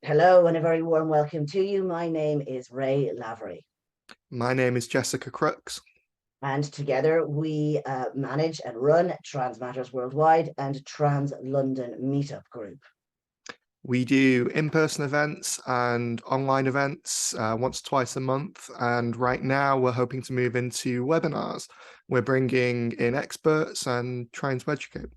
Hello and a very warm welcome to you. My name is Ray Lavery. My name is Jessica Crooks. And together we manage and run Trans Matters Worldwide and Trans London Meetup Group. We do in-person events and online events once or twice a month. And right now we're hoping to move into webinars. We're bringing in experts and trying to educate.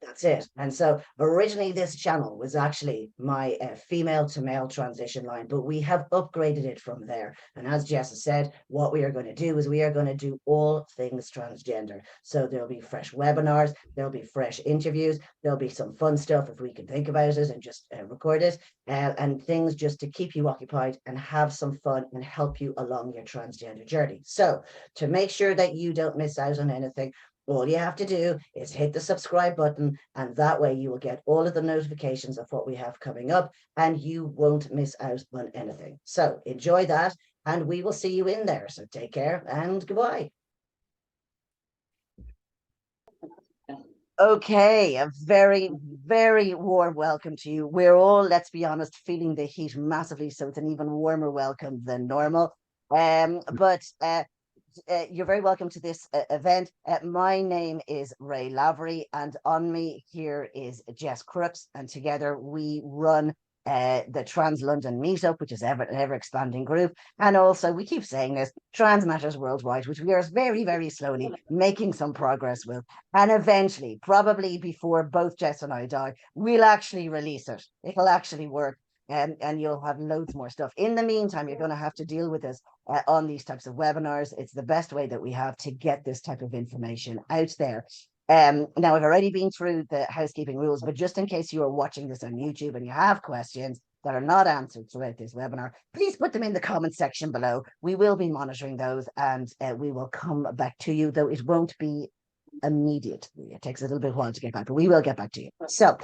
That's it. And so originally this channel was actually my female to male transition line, but we have upgraded it from there. And as Jess has said, what we are going to do is we are going to do all things transgender. So there'll be fresh webinars, there'll be fresh interviews, there'll be some fun stuff if we can think about it and just record it, and things just to keep you occupied and have some fun and help you along your transgender journey. So to make sure that you don't miss out on anything, all you have to do is hit the subscribe button, and that way you will get all of the notifications of what we have coming up and you won't miss out on anything. So enjoy that, and we will see you in there. So take care and goodbye. Okay, a very, very warm welcome to you. We're all, let's be honest, feeling the heat massively, so it's an even warmer welcome than normal. You're very welcome to this event. My name is Ray Lavery, and on me here is Jess Crooks, and together we run the Trans London Meetup, which is an ever expanding group. And also, we keep saying this, Trans Matters Worldwide, which we are very, very slowly making some progress with. And eventually, probably before both Jess and I die, we'll actually release it. It'll actually work. And you'll have loads more stuff. In the meantime, you're going to have to deal with us on these types of webinars. It's the best way that we have to get this type of information out there. Now, I've already been through the housekeeping rules, but just in case you are watching this on YouTube and you have questions that are not answered throughout this webinar, please put them in the comment section below. We will be monitoring those, and we will come back to you, though it won't be immediately. It takes a little bit of a while to get back, but we will get back to you. So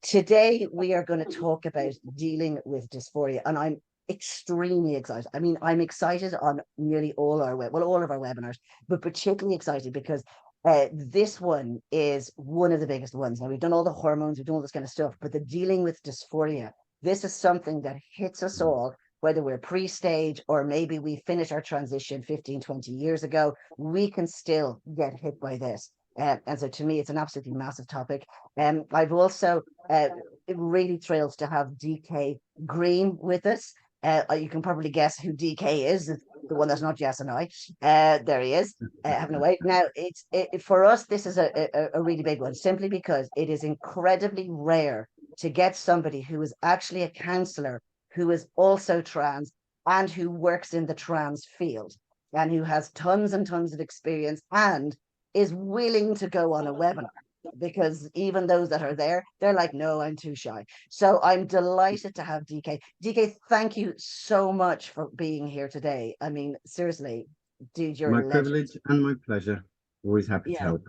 today we are going to talk about dealing with dysphoria, and I'm extremely excited. I mean, I'm excited on nearly all of our webinars, but particularly excited because this one is one of the biggest ones. Now, we've done all the hormones, we've done all this kind of stuff, but the dealing with dysphoria, this is something that hits us all, whether we're pre-stage or maybe we finish our transition 15, 20 years ago, we can still get hit by this. And so to me, it's an absolutely massive topic. I've also really thrilled to have DK Green with us. You can probably guess who DK is, the one that's not Jess and I. There he is, having a wait. Now, for us, this is a really big one, simply because it is incredibly rare to get somebody who is actually a counsellor who is also trans and who works in the trans field and who has tons and tons of experience and is willing to go on a webinar, because even those that are there, they're like, no, I'm too shy. So I'm delighted to have DK. DK, thank you so much for being here today. I mean, seriously, dude, you're my a legend. privilege and my pleasure. Always happy to help.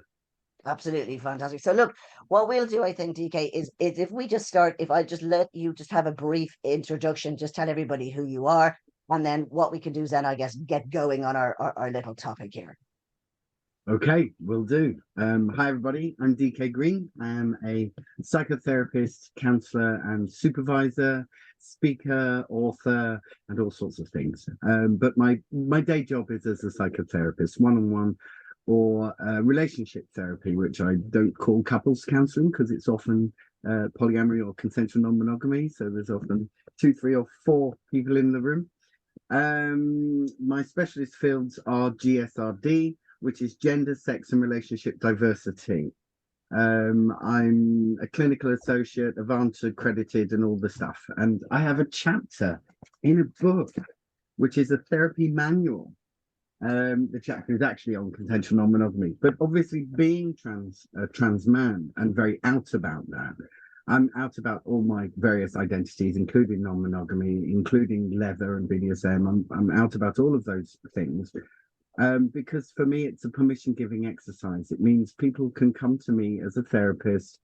Absolutely fantastic. So look, what we'll do, I think, DK, is if we just start, if I just let you just have a brief introduction, just tell everybody who you are, and then what we can do is then, I guess, get going on our little topic here. Okay, will do. Hi, everybody. I'm DK Green. I'm a psychotherapist, counsellor and supervisor, speaker, author, and all sorts of things. But my day job is as a psychotherapist, one-on-one or relationship therapy, which I don't call couples counselling because it's often polyamory or consensual non-monogamy. So there's often 2, 3, or 4 people in the room. My specialist fields are GSRD, which is gender, sex, and relationship diversity. I'm a clinical associate, Avanta accredited, and all the stuff. And I have a chapter in a book, which is a therapy manual. The chapter is actually on consensual non-monogamy, but obviously being a trans man and very out about that, I'm out about all my various identities, including non-monogamy, including leather and BDSM. I'm out about all of those things. Because for me, it's a permission-giving exercise. It means people can come to me as a therapist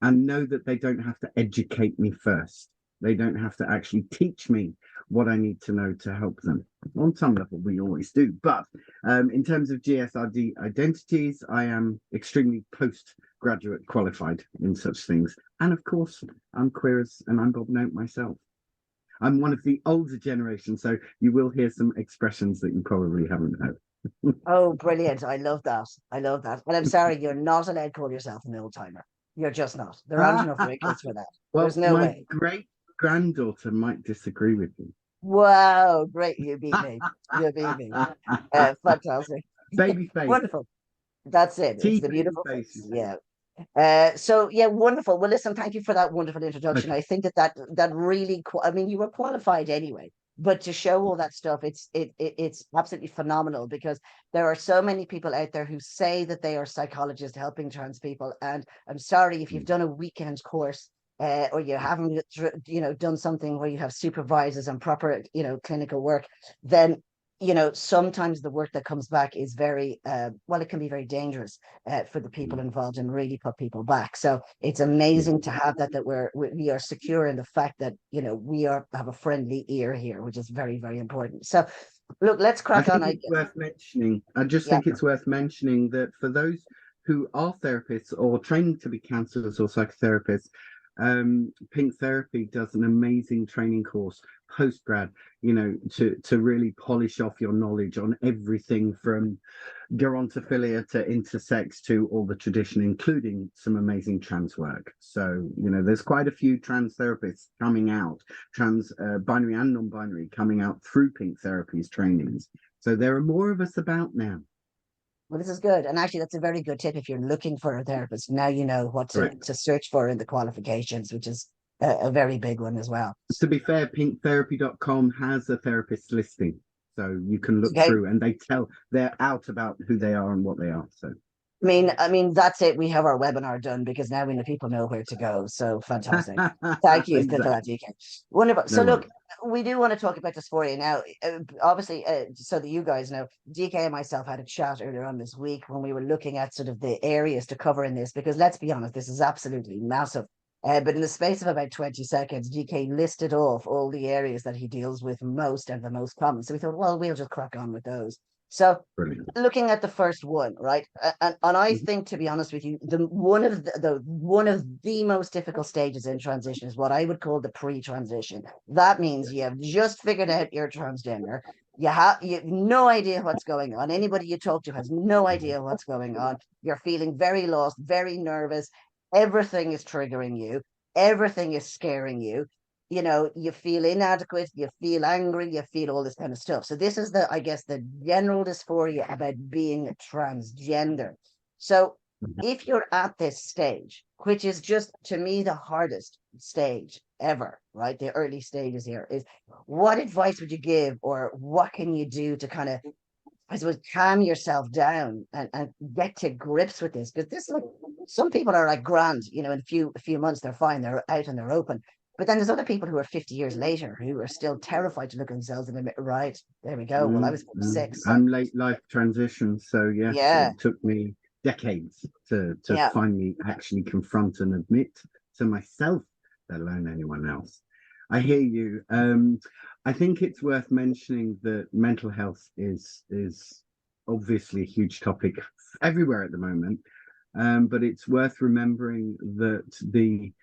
and know that they don't have to educate me first. They don't have to actually teach me what I need to know to help them. On some level, we always do. But in terms of GSRD identities, I am extremely postgraduate qualified in such things. And of course, I'm queer and I'm Bob Note myself. I'm one of the older generation, so you will hear some expressions that you probably haven't heard. Oh, brilliant. I love that. I love that. But I'm sorry, you're not allowed to call yourself an old timer. You're just not. There aren't enough wrinkles for that. There's Well, no my way. great granddaughter might disagree with you. Wow, great. You beat me. You beat me. Fantastic. Baby face, Wonderful. That's it. It's tea the baby beautiful face. face. Yeah. So yeah, wonderful. Well, listen, thank you for that wonderful introduction. Okay. I think that really, I mean, you were qualified anyway, but to show all that stuff, it's absolutely phenomenal, because there are so many people out there who say that they are psychologists helping trans people, and I'm sorry if you've done a weekend course. Or you haven't, done something where you have supervisors and proper, clinical work, then sometimes the work that comes back is very, well, it can be very dangerous for the people involved and really put people back. So it's amazing to have that we are secure in the fact that have a friendly ear here, which is very, very important. So look, let's I crack on. think it's worth mentioning. I just Yeah, think it's worth mentioning that for those who are therapists or training to be counselors or psychotherapists, Pink Therapy does an amazing training course post grad, to really polish off your knowledge on everything from gerontophilia to intersex to all the tradition, including some amazing trans work. So, there's quite a few trans therapists coming out, trans binary and non-binary coming out through Pink Therapy's trainings. So there are more of us about now. well, this is good, and actually, that's a very good tip if you're looking for a therapist. Now you know what Correct. to search for in the qualifications, which is a very big one as well. To be fair, pinktherapy.com has a therapist listing. So you can look Okay. through and they're out about who they are and what they are. So I mean, that's it. We have our webinar done, because now people know where to go. So fantastic. Thank you for exactly. that, DK. Wonderful. So No look, worries. we do want to talk about dysphoria now. Obviously, so that you guys know, DK and myself had a chat earlier on this week when we were looking at sort of the areas to cover in this, because let's be honest, this is absolutely massive. But in the space of about 20 seconds, DK listed off all the areas that he deals with most and the most common. So we thought, well, we'll just crack on with those. So Brilliant. looking at the first one, right? And I Mhm. think, to be honest with you, one of the most difficult stages in transition is what I would call the pre-transition. That means you have just figured out you're transgender. You have no idea what's going on. Anybody you talk to has no idea what's going on. You're feeling very lost, very nervous. Everything is triggering you. Everything is scaring you. You feel inadequate, you feel angry, you feel all this kind of stuff. So this is I guess, the general dysphoria about being transgender. So if you're at this stage, which is just, to me, the hardest stage ever, right? The early stages here is, what advice would you give, or what can you do to kind of, I suppose, calm yourself down and get to grips with this? Because this, like, some people are like grand, in a few months they're fine, they're out and they're open. But then there's other people who are 50 years later who are still terrified to look at themselves in the mirror. Right, there we go. Well, I was 6. So I'm late life transition, so yes, yeah, it took me decades to yeah. finally actually confront and admit to myself, let alone anyone else. I hear you. I think it's worth mentioning that mental health is obviously a huge topic everywhere at the moment, but it's worth remembering that the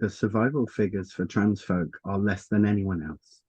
survival figures for trans folk are less than anyone else.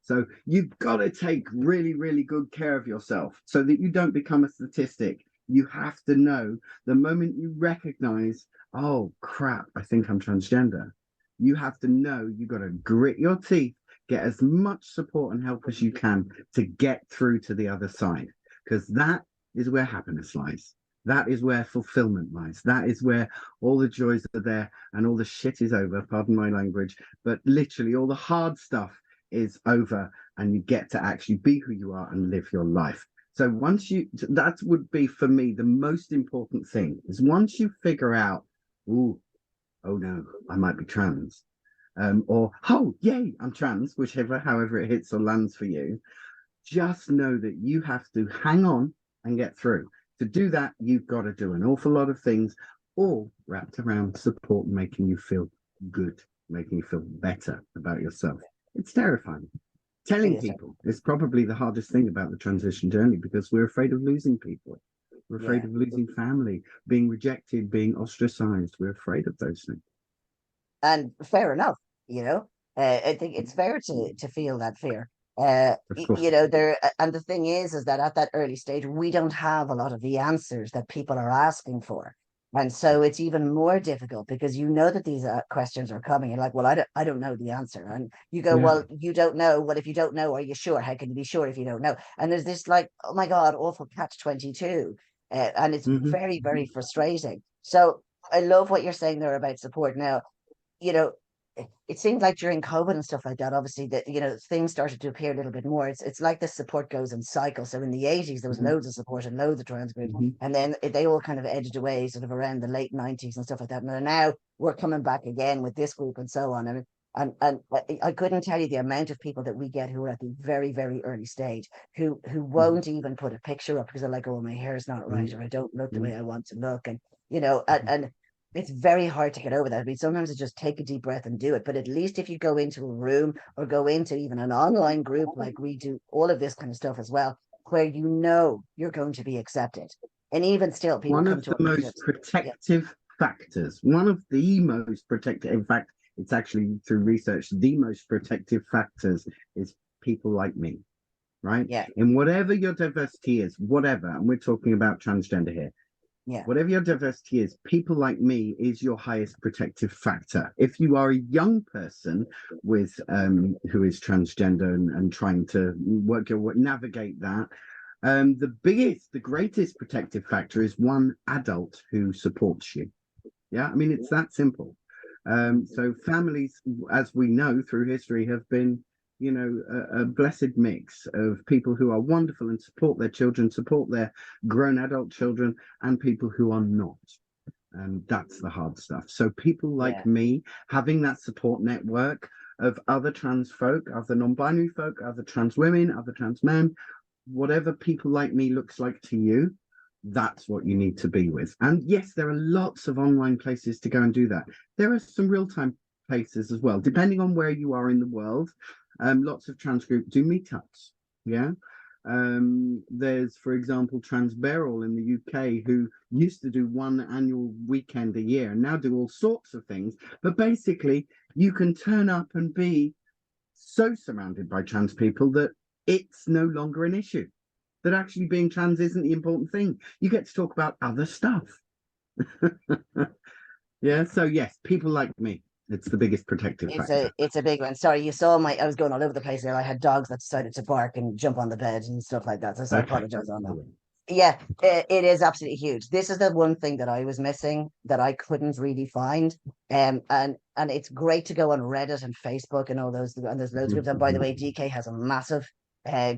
So you've got to take really, really good care of yourself so that you don't become a statistic. You have to know the moment you recognize, oh crap, I think I'm transgender. You have to know you got to grit your teeth, get as much support and help as you can to get through to the other side, because that is where happiness lies. That is where fulfillment lies. That is where all the joys are there and all the shit is over, pardon my language, but literally all the hard stuff is over and you get to actually be who you are and live your life. So that would be for me the most important thing, is once you figure out, oh no, I might be trans, or oh yay, I'm trans, however it hits or lands for you, just know that you have to hang on and get through. To do that, you've got to do an awful lot of things, all wrapped around support, making you feel good, making you feel better about yourself. It's terrifying. It Telling is. people is probably the hardest thing about the transition journey, because we're afraid of losing people. We're afraid of losing family, being rejected, being ostracized. We're afraid of those things. And fair enough, you know. I think it's fair to feel that fear. Of course. You know, and the thing is that at that early stage, we don't have a lot of the answers that people are asking for. And so it's even more difficult because you know that these questions are coming. You're like, well, I don't know the answer. And you go, Yeah. well, you don't know. Well, if you don't know, are you sure? How can you be sure if you don't know? And there's this like, oh my God, awful catch-22. And it's Mhm. very, very frustrating. So I love what you're saying there about support. Now, you know, it seemed like during COVID and stuff like that, obviously that, you know, things started to appear a little bit more. It's like the support goes in cycles. So in the 80s, there was Mhm. loads of support and loads of trans groups. Mhm. And then they all kind of edged away sort of around the late 90s and stuff like that. And now we're coming back again with this group and so on. And I couldn't tell you the amount of people that we get who are at the very, very early stage who won't even put a picture up because they're like, oh, my hair's not right, Mhm. or I don't look the way Mhm. I want to look. And, you know, Mhm. and it's very hard to get over that. I mean, sometimes it's just take a deep breath and do it. But at least if you go into a room or go into even an online group, like we do all of this kind of stuff as well, where you know you're going to be accepted. And even still, people One come of to the our most meetups. Yeah, protective factors, one of the most protective, in fact, it's actually through research, the most protective factors is people like me, right? yeah, In whatever your diversity is, whatever, and we're talking about transgender here, yeah, whatever your diversity is, people like me is your highest protective factor. If you are a young person with who is transgender and trying to navigate that, the greatest protective factor is one adult who supports you. Yeah, I mean, it's that simple. So families, as we know through history, have been, you know, a blessed mix of people who are wonderful and support their children, support their grown adult children, and people who are not. And that's the hard stuff. So people like yeah. me having that support network of other trans folk, other non-binary folk, other trans women, other trans men, whatever people like me looks like to you, that's what you need to be with. And yes, there are lots of online places to go and do that. There are some real-time places as well, depending on where you are in the world. Lots of trans groups do meetups. Yeah. There's, for example, Trans Beryl in the UK, who used to do one annual weekend a year and now do all sorts of things. But basically, you can turn up and be so surrounded by trans people that it's no longer an issue, that actually being trans isn't the important thing. You get to talk about other stuff. Yeah, so yes, people like me, it's the biggest protective factor. It's a big one. Sorry, you saw I was going all over the place there. I had dogs that decided to bark and jump on the bed and stuff like that. So I Okay. apologize on that. Yeah, it is absolutely huge. This is the one thing that I was missing that I couldn't really find. And it's great to go on Reddit and Facebook and all those, and there's loads of groups. And by the way, DK has a massive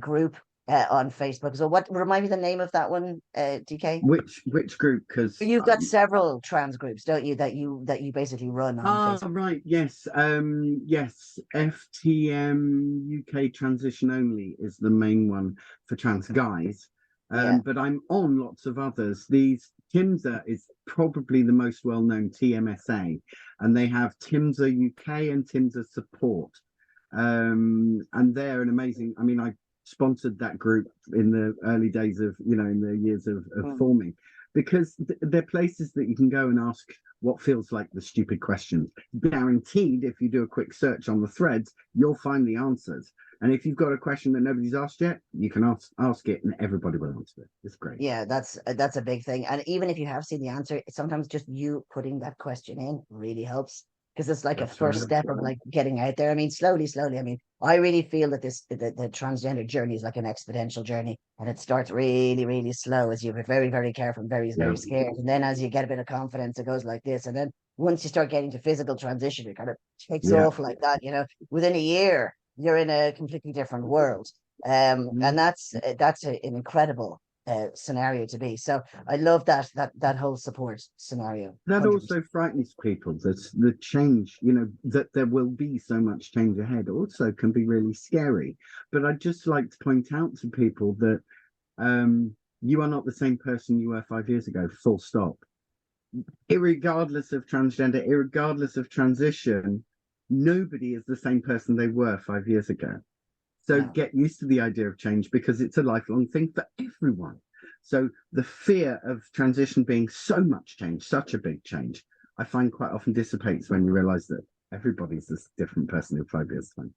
group on Facebook. So what remind me the name of that one, DK? Which group? Because You've got several trans groups, don't you, that you basically run on Facebook? right, yes, yes, FTM UK Transition Only is the main one for trans guys. Yeah, But I'm on lots of others. These TIMSA is probably the most well-known, TMSA, and they have TIMSA UK and TIMSA Support. And they're an amazing, I mean, I sponsored that group in the early days of, you know, in the years of mm, forming, because they're places that you can go and ask what feels like the stupid questions. Guaranteed, if you do a quick search on the threads, you'll find the answers. And if you've got a question that nobody's asked yet, you can ask it and everybody will answer it. It's great. yeah, that's a big thing. And even if you have seen the answer, sometimes just you putting that question in really helps because it's like a That's first right. step of like getting out there. I mean, slowly. I mean, I really feel that the transgender journey is like an exponential journey, and it starts really, really slow as you're very, very careful and very, Yeah. very scared. And then as you get a bit of confidence, it goes like this. And then once you start getting to physical transition, it kind of takes Yeah. off like that. You know, within a year, you're in a completely different world. And Mm. that's an incredible scenario to be. So I love that whole support scenario. That 100%. also frightens people. That the change, you know, that there will be so much change ahead also can be really scary. But I'd just like to point out to people that you are not the same person you were 5 years ago, full stop. Irregardless of transgender, irregardless of transition, nobody is the same person they were 5 years ago. So No. get used to the idea of change because it's a lifelong thing for everyone. So the fear of transition being so much change, such a big change, I find quite often dissipates when you realize that everybody's this different person in 5 years' time.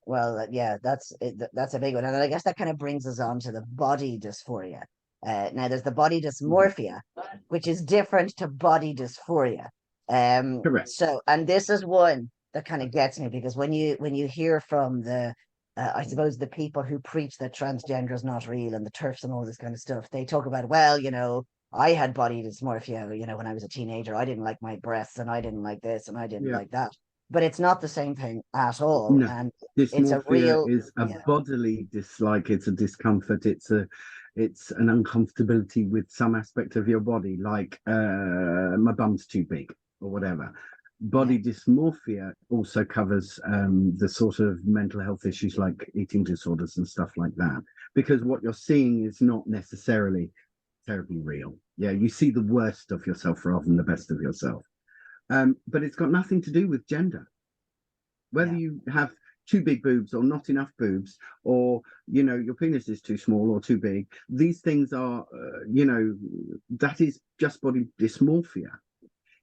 Well, yeah, that's a big one, and I guess that kind of brings us on to the body dysphoria. Now, there's the body dysmorphia, which is different to body dysphoria. Correct. So, and this is one that kind of gets me, because when you hear from the I suppose the people who preach that transgender is not real and the turfs and all this kind of stuff, they talk about, well, I had body dysmorphia, when I was a teenager. I didn't like my breasts, and I didn't like this, and I didn't like that. But it's not the same thing at all. No, And it's a dysmorphia real, is a bodily dislike. It's a discomfort. It's an uncomfortability with some aspect of your body, like my bum's too big or whatever. Body dysmorphia also covers the sort of mental health issues like eating disorders and stuff like that, because what you're seeing is not necessarily terribly real. Yeah, you see the worst of yourself rather than the best of yourself. But it's got nothing to do with gender. Whether you have too big boobs or not enough boobs, or your penis is too small or too big, these things are that is just body dysmorphia.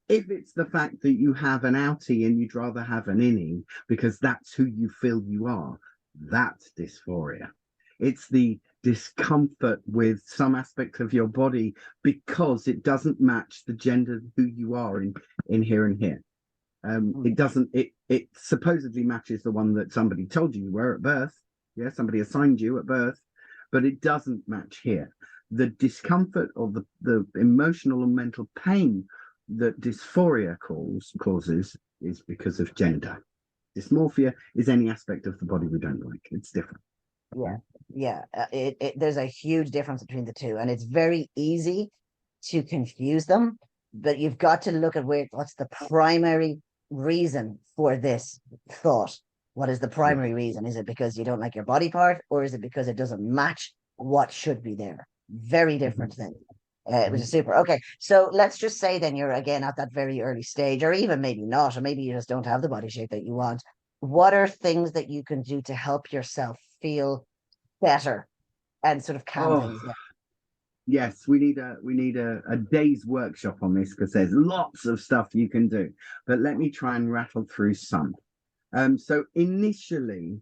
If it's the fact that you have an outie and you'd rather have an innie because that's who you feel you are, that's dysphoria. It's the discomfort with some aspect of your body because it doesn't match the gender who you are in here and here. It doesn't, it supposedly matches the one that somebody told you were at birth. Yeah, somebody assigned you at birth, but it doesn't match here. The discomfort or the emotional and mental pain that dysphoria causes is because of gender. Dysmorphia is any aspect of the body we don't like. It's different. There's a huge difference between the two, and it's very easy to confuse them, but you've got to look at what's the primary reason for this thought. What is the primary reason? Is it because you don't like your body part, or is it because it doesn't match what should be there? Very different things. Which is super. Okay, so let's just say then you're again at that very early stage, or even maybe not, or maybe you just don't have the body shape that you want. What are things that you can do to help yourself feel better and sort of calm things down? Yes, we need a day's workshop on this, because there's lots of stuff you can do. But let me try and rattle through some. So initially,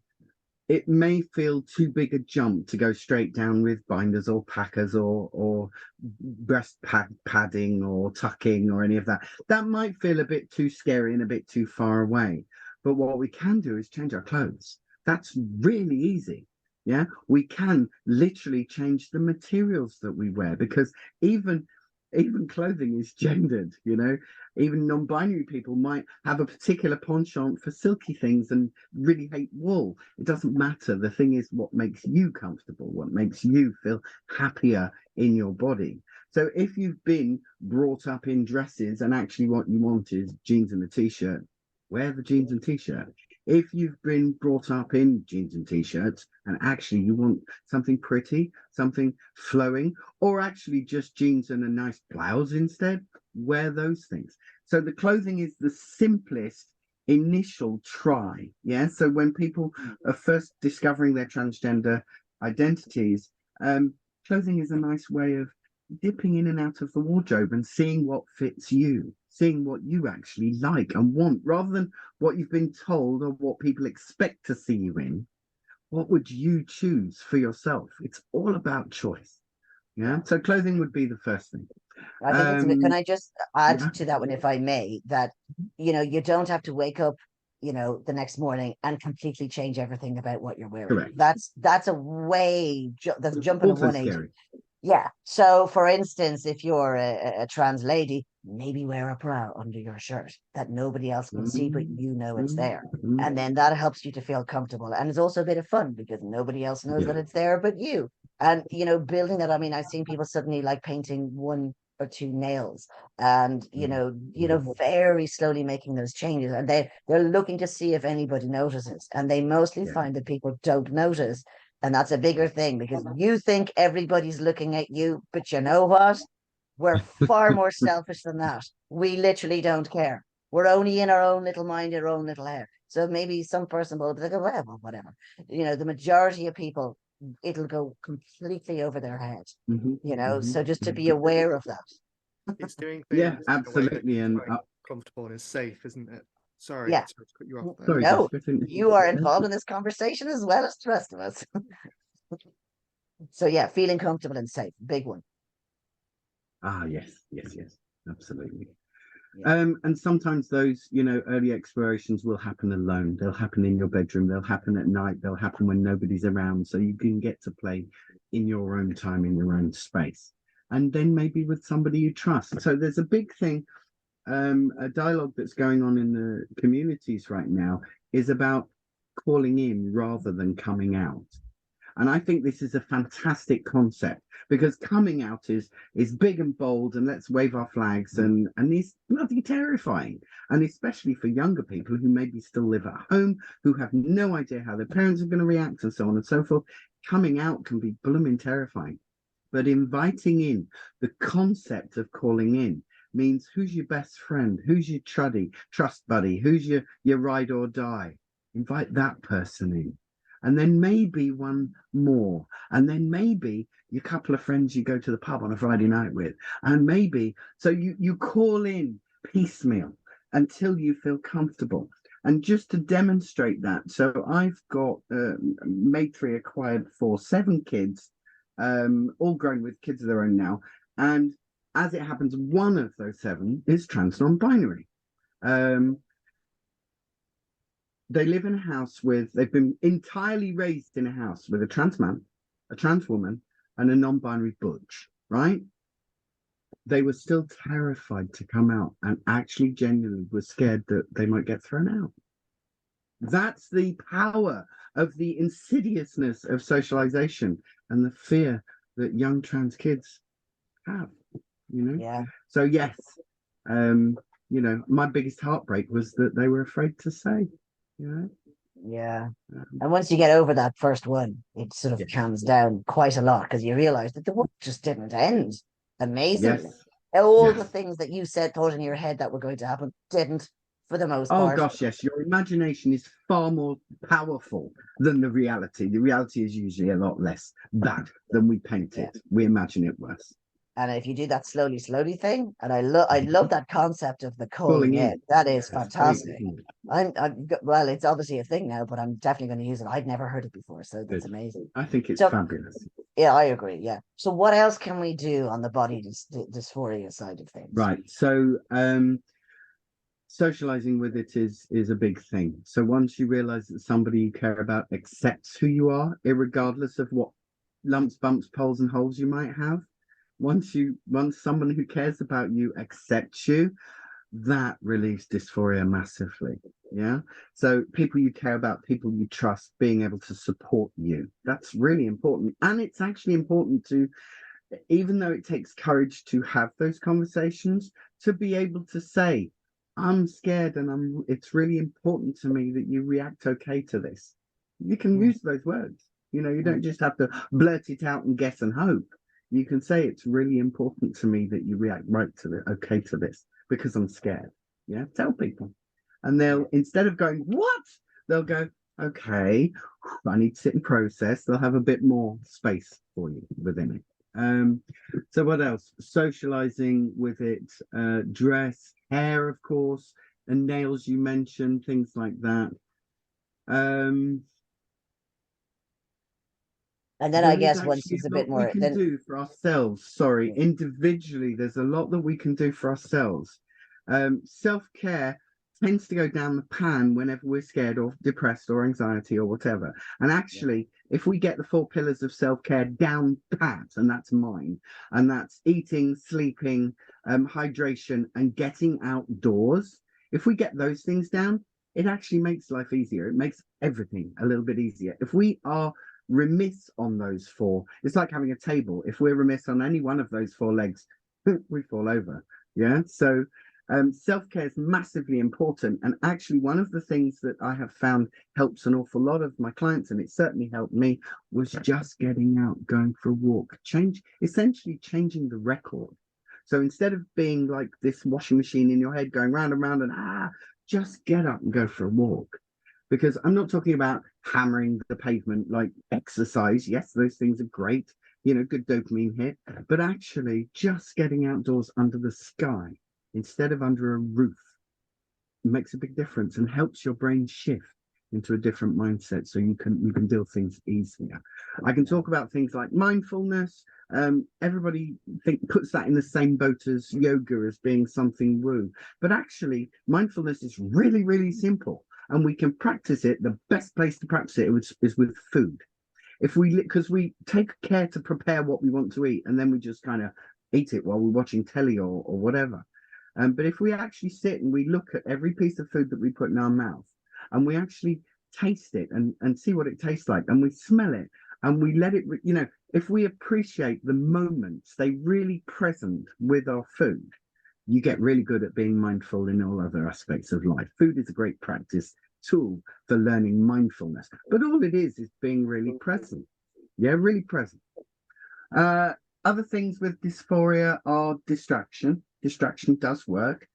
it may feel too big a jump to go straight down with binders or packers or breast padding or tucking or any of that. That might feel a bit too scary and a bit too far away. But what we can do is change our clothes. That's really easy. Yeah, we can literally change the materials that we wear, because even clothing is gendered. Even non-binary people might have a particular penchant for silky things and really hate wool. It doesn't matter. The thing is what makes you comfortable, what makes you feel happier in your body. So if you've been brought up in dresses and actually what you want is jeans and a t-shirt, wear the jeans and t-shirt. If you've been brought up in jeans and t-shirts and actually you want something pretty, something flowing, or actually just jeans and a nice blouse instead, wear those things. So the clothing is the simplest initial try. Yeah. So when people are first discovering their transgender identities, clothing is a nice way of dipping in and out of the wardrobe and seeing what fits you, seeing what you actually like and want, rather than what you've been told or what people expect to see you in. What would you choose for yourself? It's all about choice. Yeah. So clothing would be the first thing. I think it's can I just add to that one, if I may, that you don't have to wake up the next morning and completely change everything about what you're wearing. Correct. That's that's jumping Also a 180. scary. Yeah. So, for instance, if you're a trans lady, maybe wear a bra under your shirt that nobody else can see, but it's there. And then that helps you to feel comfortable. And it's also a bit of fun because nobody else knows that it's there but you. And, building that, I mean, I've seen people suddenly like painting 1 or 2 nails and, very slowly making those changes. And they're looking to see if anybody notices. And they mostly find that people don't notice. And that's a bigger thing, because you think everybody's looking at you, but you know what? We're far more selfish than that. We literally don't care. We're only in our own little mind, our own little head. So maybe some person will be like, oh, well, whatever. The majority of people it'll go completely over their head, Mhm, you know. mhm, So just to mhm. be aware of that. It's doing Yeah, things in a way that absolutely. is And quite comfortable and is safe, isn't it? Sorry Yeah. to cut you off there. sorry, No, Jessica, I think you are involved in this conversation as well as the rest of us. So yeah, feeling comfortable and safe, big one. yes, yes, yes, absolutely. Yeah. And sometimes those, early explorations will happen alone. They'll happen in your bedroom. They'll happen at night. They'll happen when nobody's around. So you can get to play in your own time, in your own space. And then maybe with somebody you trust. So there's a big thing, a dialogue that's going on in the communities right now is about calling in rather than coming out. And I think this is a fantastic concept because coming out is big and bold and let's wave our flags and is bloody terrifying. And especially for younger people who maybe still live at home, who have no idea how their parents are going to react and so on and so forth. Coming out can be blooming terrifying. But inviting in, the concept of calling in means who's your best friend, who's your trust buddy, who's your ride or die. Invite that person in. And then maybe one more. And then maybe your couple of friends you go to the pub on a Friday night with. And maybe, so you call in piecemeal until you feel comfortable. And just to demonstrate that, so I've got made 3 acquired 4, 7 kids, all grown with kids of their own now. And as it happens, one of those 7 is trans non-binary. They live in a house they've been entirely raised in a house with a trans man, a trans woman, and a non-binary butch, right? They were still terrified to come out and actually genuinely were scared that they might get thrown out. That's the power of the insidiousness of socialization and the fear that young trans kids have, Yeah. So yes, my biggest heartbreak was that they were afraid to say, Yeah. And once you get over that first one, it sort of yes, calms down quite a lot because you realize that the work just didn't end. Amazingly. yes, All the yes. things that you thought in your head that were going to happen didn't, for the most Oh part. gosh, yes. Your imagination is far more powerful than the reality. The reality is usually a lot less bad than we paint it. We imagine it worse. And if you do that slowly thing, and I love that concept of the calling Calling in. in. That is That's great, fantastic. isn't it? Well, it's obviously a thing now, but I'm definitely going to use it. I'd never heard it before, so that's Good. amazing. I think it's So fabulous. yeah, I agree. Yeah. So what else can we do on the body dysphoria side of things? Right. So socializing with it is a big thing. So once you realize that somebody you care about accepts who you are, irregardless of what lumps, bumps, poles, and holes you might have, once someone who cares about you accepts you, that relieves dysphoria massively. Yeah. So people you care about, people you trust, being able to support you, that's really important. And it's actually important to, even though it takes courage to have those conversations, to be able to say, I'm scared and it's really important to me that you react okay to this. You can use those words. You don't just have to blurt it out and guess and hope. You can say it's really important to me that you react okay to this because I'm scared. Yeah, tell people. And they'll, instead of going, what? They'll go, okay, I need to sit and process. They'll have a bit more space for you within it. So what else? Socializing with it, dress, hair, of course, and nails you mentioned, things like that. And then I There is guess once actually it's a a bit lot we more, can then do for ourselves. Sorry, individually, there's a lot that we can do for ourselves. Self-care tends to go down the pan whenever we're scared or depressed or anxiety or whatever. And actually, if we get the 4 pillars of self-care down pat, and that's mine, and that's eating, sleeping, hydration, and getting outdoors, if we get those things down, it actually makes life easier. It makes everything a little bit easier. If we are remiss on those 4, it's like having a table. If we're remiss on any one of those 4 legs, we fall over. Yeah. So self-care is massively important. And actually, one of the things that I have found helps an awful lot of my clients, and it certainly helped me, was just getting out, going for a walk, essentially changing the record. So instead of being like this washing machine in your head going round and round and just get up and go for a walk. because I'm not talking about hammering the pavement like exercise. Yes, those things are great, good dopamine hit, but actually just getting outdoors under the sky instead of under a roof makes a big difference and helps your brain shift into a different mindset, so you can deal things easier. I can talk about things like mindfulness. Everybody puts that in the same boat as yoga as being something woo, but actually mindfulness is really, really simple, and we can practice it. The best place to practice it is with food. Because we take care to prepare what we want to eat, and then we just kind of eat it while we're watching telly or whatever. But if we actually sit and we look at every piece of food that we put in our mouth, and we actually taste it and see what it tastes like, and we smell it, and we let it, if we appreciate the moments, they really present with our food, you get really good at being mindful in all other aspects of life. Food is a great practice tool for learning mindfulness, but all it is being really present. Yeah, really present. Other things with dysphoria are distraction. Distraction does work.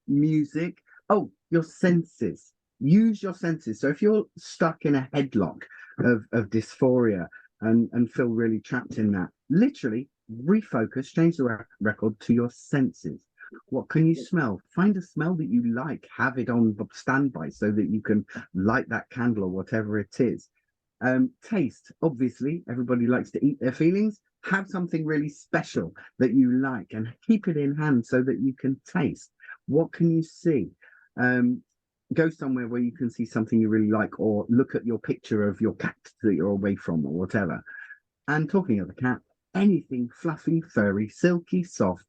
Music. Oh, your senses. Use your senses. So if you're stuck in a headlock of dysphoria and feel really trapped in that, literally refocus, change the record to your senses. What can you smell? Find a smell that you like, have it on standby so that you can light that candle or whatever it is. Taste, obviously, everybody likes to eat their feelings. Have something really special that you like and keep it in hand so that you can taste. What can you see? Go somewhere where you can see something you really like, or look at your picture of your cat that you're away from or whatever. And talking of the cat, anything fluffy, furry, silky, soft,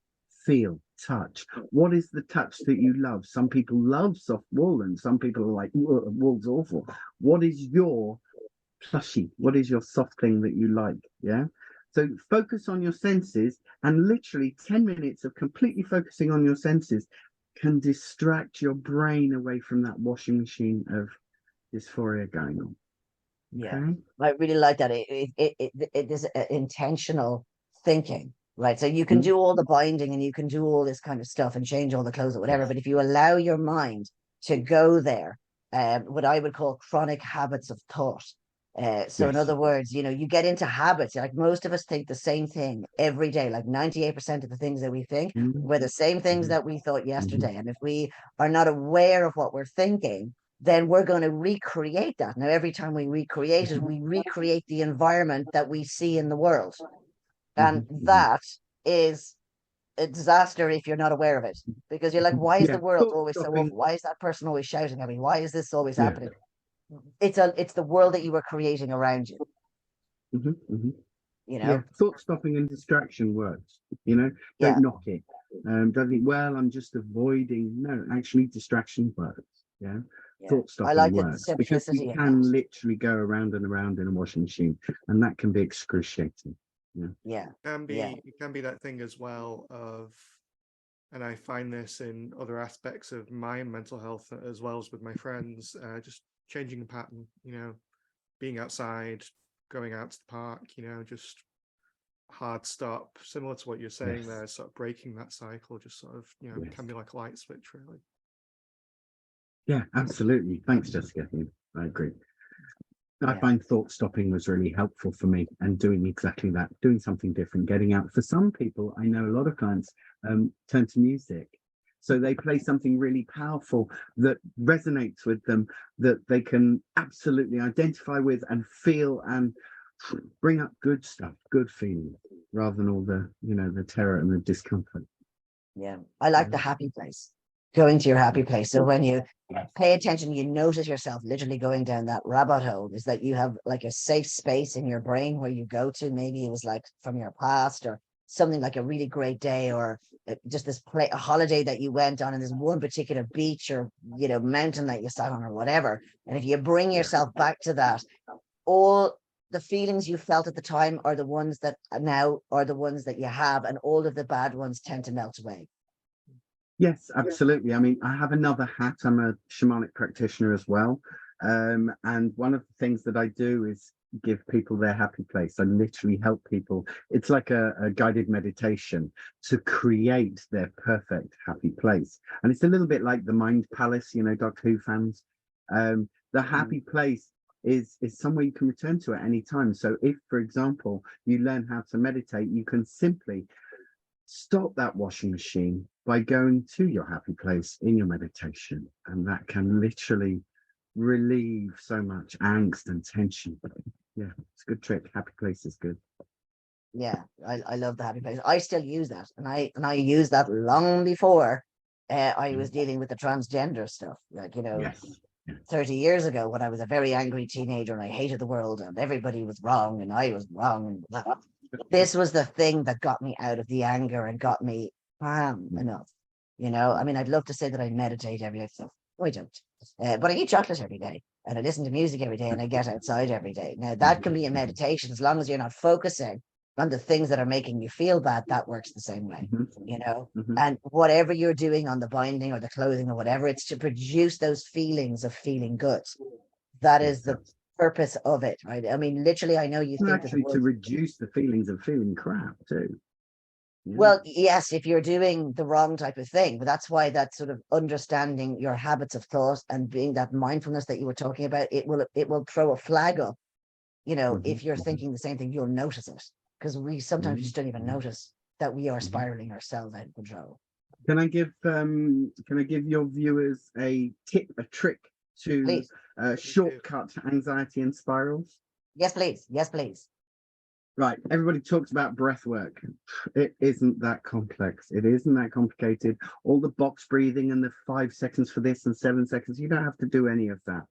feel, touch. What is the touch that you love? Some people love soft wool and some people are like, wool's awful. What is your plushy? What is your soft thing that you like? Yeah. So focus on your senses, and literally 10 minutes of completely focusing on your senses can distract your brain away from that washing machine of dysphoria going on. Yeah, Okay? I really like that. It is intentional thinking, right? So you can do all the binding and you can do all this kind of stuff and change all the clothes or whatever, Yes. but if you allow your mind to go there, what I would call chronic habits of thought. So in Yes. other words, you get into habits. Like most of us think the same thing every day. Like 98% of the things that we think were the same things that we thought yesterday. And if we are not aware of what we're thinking, then we're going to recreate that. Now, every time we recreate it, we recreate the environment that we see in the world. And that is a disaster if you're not aware of it. Because you're like, why is the Yeah. world Thought always so stopping. awful? Why is that person always shouting at me? Why is this always Yeah. happening? It's the world that you were creating around you, you Yeah. know? Thought stopping and distraction works. Yeah. Don't knock it. Don't think, well, I'm just avoiding. No, actually, distraction works. Yeah. Yeah. Thought I stopping like the works because we simplicity of that. can literally go around and around in a washing machine, and that can be excruciating. Yeah. Yeah. Can Yeah. be it can be that thing as well of, and I find this in other aspects of my mental health as well as with my friends, just changing the pattern, being outside, going out to the park, just hard stop, similar to what you're saying Yes. there, sort of breaking that cycle, just sort of, Yes. can be like a light switch, really. Yeah, absolutely. Thanks, Jessica. Yeah, I agree. I Yeah. find thought stopping was really helpful for me, and doing exactly that, doing something different, getting out. For some people, I know a lot of clients turn to music. So they play something really powerful that resonates with them, that they can absolutely identify with and feel, and bring up good stuff, good feelings, rather than all the terror and the discomfort. Yeah. I like the happy place, going to your happy place. So when you pay attention, you notice yourself literally going down that rabbit hole, is that you have like a safe space in your brain where you go to. Maybe it was like from your past or something, like a really great day, or just a holiday that you went on, and there's one particular beach or mountain that you sat on or whatever. And if you bring yourself back to that, all the feelings you felt at the time are the ones that now are the ones that you have, and all of the bad ones tend to melt away. Yes, absolutely. I mean, I have another hat. I'm a shamanic practitioner as well. And one of the things that I do is give people their happy place. I literally help people. It's like a guided meditation to create their perfect happy place. And it's a little bit like the Mind Palace, Doctor Who fans. The happy place is somewhere you can return to at any time. So if, for example, you learn how to meditate, you can simply stop that washing machine by going to your happy place in your meditation, and that can literally relieve so much angst and tension. Yeah, it's a good trick. Happy place is good. Yeah, I love the happy place. I still use that, and I used that long before I was dealing with the transgender stuff. Like, Yes. 30 years ago, when I was a very angry teenager and I hated the world and everybody was wrong and I was wrong, and blah, blah. This was the thing that got me out of the anger and got me calm enough. I mean, I'd love to say that I meditate every day. So I don't. But I eat chocolate every day and I listen to music every day and I get outside every day. Now, that can be a meditation as long as you're not focusing on the things that are making you feel bad. That works the same way, and whatever you're doing on the binding or the clothing or whatever, it's to produce those feelings of feeling good. That is the purpose of it, right? I mean, literally, I know you And think actually that to reduce the feelings of feeling crap too. Yeah. Well, yes, if you're doing the wrong type of thing, but that's why that sort of understanding your habits of thought and being that mindfulness that you were talking about, it will throw a flag up. If you're thinking the same thing, you'll notice it, because we sometimes just don't even notice that we are spiraling ourselves out of control. Can I give your viewers a tip, a trick to shortcut anxiety and spirals? Yes, please. Yes, please. Right. Everybody talks about breath work. It isn't that complex. It isn't that complicated. All the box breathing and the 5 seconds for this and 7 seconds, you don't have to do any of that.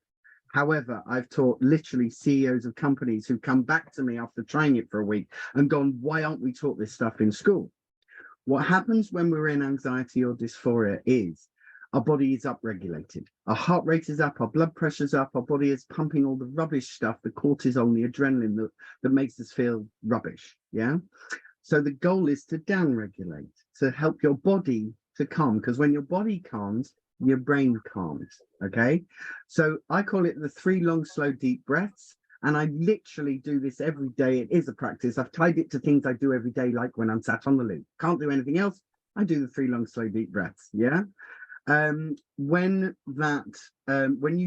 However, I've taught literally CEOs of companies who come back to me after trying it for a week and gone, why aren't we taught this stuff in school? What happens when we're in anxiety or dysphoria is our body is upregulated. Our heart rate is up, our blood pressure's up, our body is pumping all the rubbish stuff, the cortisol and the adrenaline that makes us feel rubbish. Yeah. So the goal is to downregulate, to help your body to calm, because when your body calms, your brain calms. Okay. So I call it the 3 long, slow, deep breaths. And I literally do this every day. It is a practice. I've tied it to things I do every day, like when I'm sat on the loo. Can't do anything else. I do the 3 long, slow, deep breaths. Yeah. When you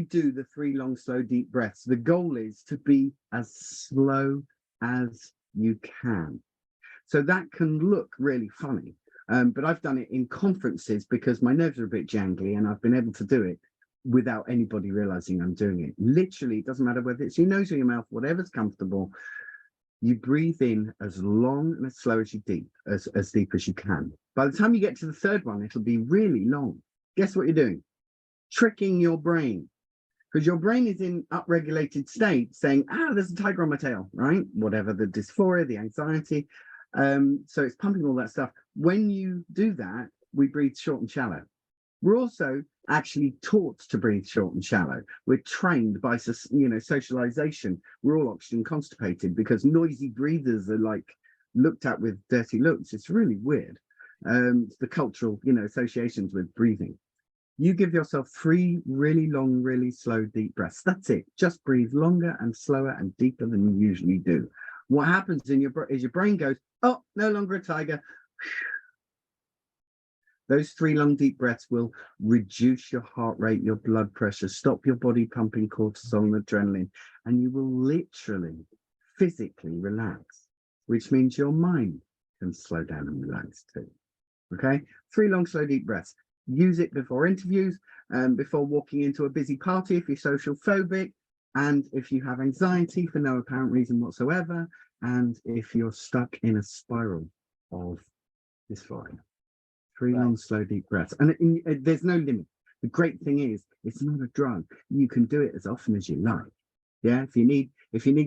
do the 3 long, slow, deep breaths, the goal is to be as slow as you can. So that can look really funny. But I've done it in conferences because my nerves are a bit jangly and I've been able to do it without anybody realizing I'm doing it. Literally, it doesn't matter whether it's your nose or your mouth, whatever's comfortable. You breathe in as long and as slow as you deep as you can. By the time you get to the 3rd one, it'll be really long. Guess what you're doing? Tricking your brain, because your brain is in upregulated state saying, there's a tiger on my tail, right? Whatever the dysphoria, the anxiety. So it's pumping all that stuff. When you do that, we breathe short and shallow. We're also actually taught to breathe short and shallow. We're trained by, socialization. We're all oxygen constipated because noisy breathers are like looked at with dirty looks. It's really weird. The cultural, associations with breathing. You give yourself 3 really long, really slow, deep breaths. That's it. Just breathe longer and slower and deeper than you usually do. What happens is your brain goes, oh, no longer a tiger. Those 3 long, deep breaths will reduce your heart rate, your blood pressure, stop your body pumping cortisol and adrenaline, and you will literally, physically relax, which means your mind can slow down and relax too. Okay? 3 long, slow, deep breaths. Use it before interviews, before walking into a busy party if you're social phobic, and if you have anxiety for no apparent reason whatsoever, and if you're stuck in a spiral of dysphoria. 3 long, slow, deep breaths. And there's no limit. The great thing is, it's not a drug. You can do it as often as you like. Yeah, if you need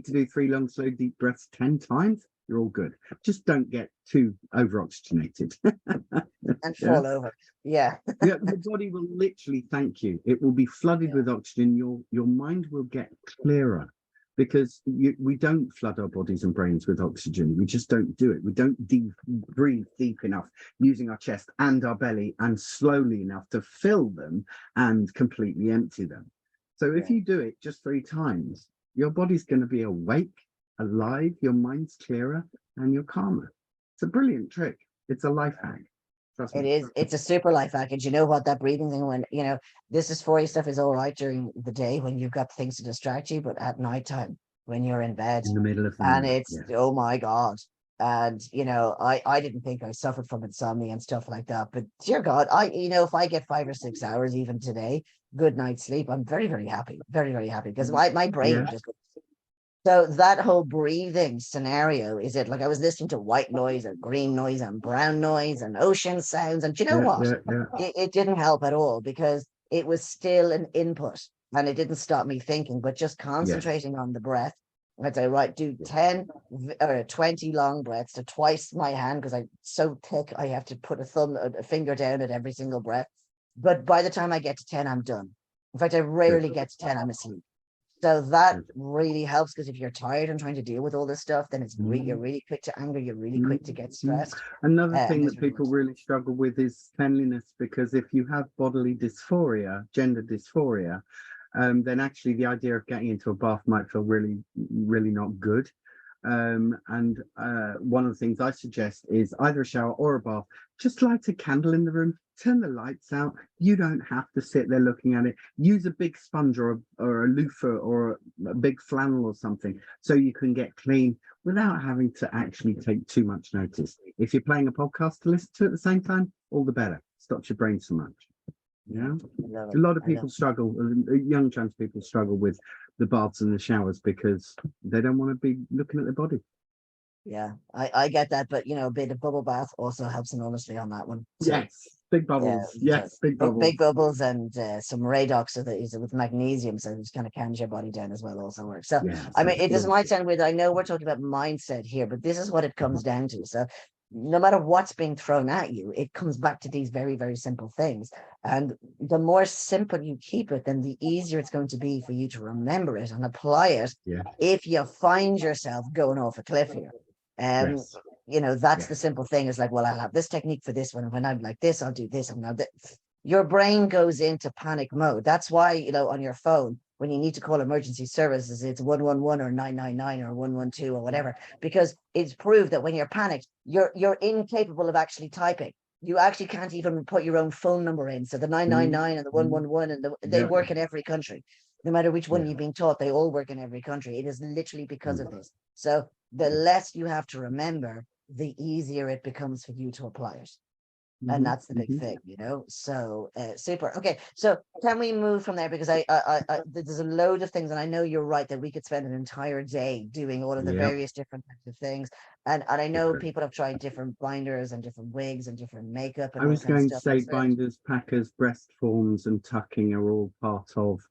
to do 3 long, slow, deep breaths 10 times, you're all good. Just don't get too over-oxygenated. And fall over. Yeah. Yeah, the body will literally thank you. It will be flooded with oxygen. Your mind will get clearer, because we don't flood our bodies and brains with oxygen. We just don't do it. We don't breathe deep enough using our chest and our belly and slowly enough to fill them and completely empty them. So if you do it just 3 times, your body's going to be awake, alive, your mind's clearer, and you're calmer. It's a brilliant trick. It's a life hack. Trust It me. is. It's a super life hack. And you know what? That breathing thing, when, this dysphoria stuff is all right during the day when you've got things to distract you, but at nighttime when you're in bed In the middle of the and night. it's, oh my God. And, I didn't think I suffered from insomnia and stuff like that. But dear God, if I get 5 or 6 hours even today, good night's sleep, I'm very, very happy. Very, very happy because my brain Yeah. just goes. So that whole breathing scenario, is it like I was listening to white noise and green noise and brown noise and ocean sounds? And do you know Yeah, what? yeah. It didn't help at all because it was still an input and it didn't stop me thinking, but just Yes. concentrating on the breath. I'd say, right, do 10 or 20 long breaths to twice my hand because I'm so thick, I have to put a finger down at every single breath. But by the time I get to 10, I'm done. In fact, I rarely get to 10, I'm asleep. So that Good. really helps because if you're tired and trying to deal with all this stuff, then you're really quick to anger, you're really quick to get stressed. Another and thing that miserable. people really struggle with is cleanliness, because if you have bodily dysphoria, gender dysphoria, then actually the idea of getting into a bath might feel really, really not good. And one of the things I suggest is either a shower or a bath. Just light a candle in the room, turn the lights out. You don't have to sit there looking at it. Use a big sponge or a loofah or a big flannel or something so you can get clean without having to actually take too much notice. If you're playing a podcast to listen to at the same time, all the better. Stops your brain so much. Yeah, a lot of people struggle. Young trans people struggle with the baths and the showers because they don't want to be looking at their body. Yeah, I get that, but a bit of bubble bath also helps enormously on that one. So, Yes, big bubbles. Yes, big bubbles. Big bubbles and some Radox so that is with magnesium, so it just kind of calms your body down as well. Also works. So Yeah, I mean, it might sound weird. I know we're talking about mindset here, but this is what it comes down to. So no matter what's being thrown at you, it comes back to these very, very simple things. And the more simple you keep it, then the easier it's going to be for you to remember it and apply it. Yeah. If you find yourself going off a cliff here. Yes. That's the simple thing is like, well, I'll have this technique for this one. And when I'm like this, I'll do this. And now that your brain goes into panic mode. That's why, on your phone, when you need to call emergency services, it's 111 or 999 or 112 or whatever, because it's proved that when you're panicked, you're incapable of actually typing. You actually can't even put your own phone number in. So the 999 and the 111 and they work in every country. No matter which one you've been taught, they all work in every country. It is literally because of this. So the less you have to remember, the easier it becomes for you to apply it. And that's the big thing, So super. Okay, so can we move from there, because I there's a load of things, and I know you're right that we could spend an entire day doing all of the various different types of things, and I know people have tried different binders and different wigs and different makeup. And I was going to say stuff. binders, packers, breast forms, and tucking are all part of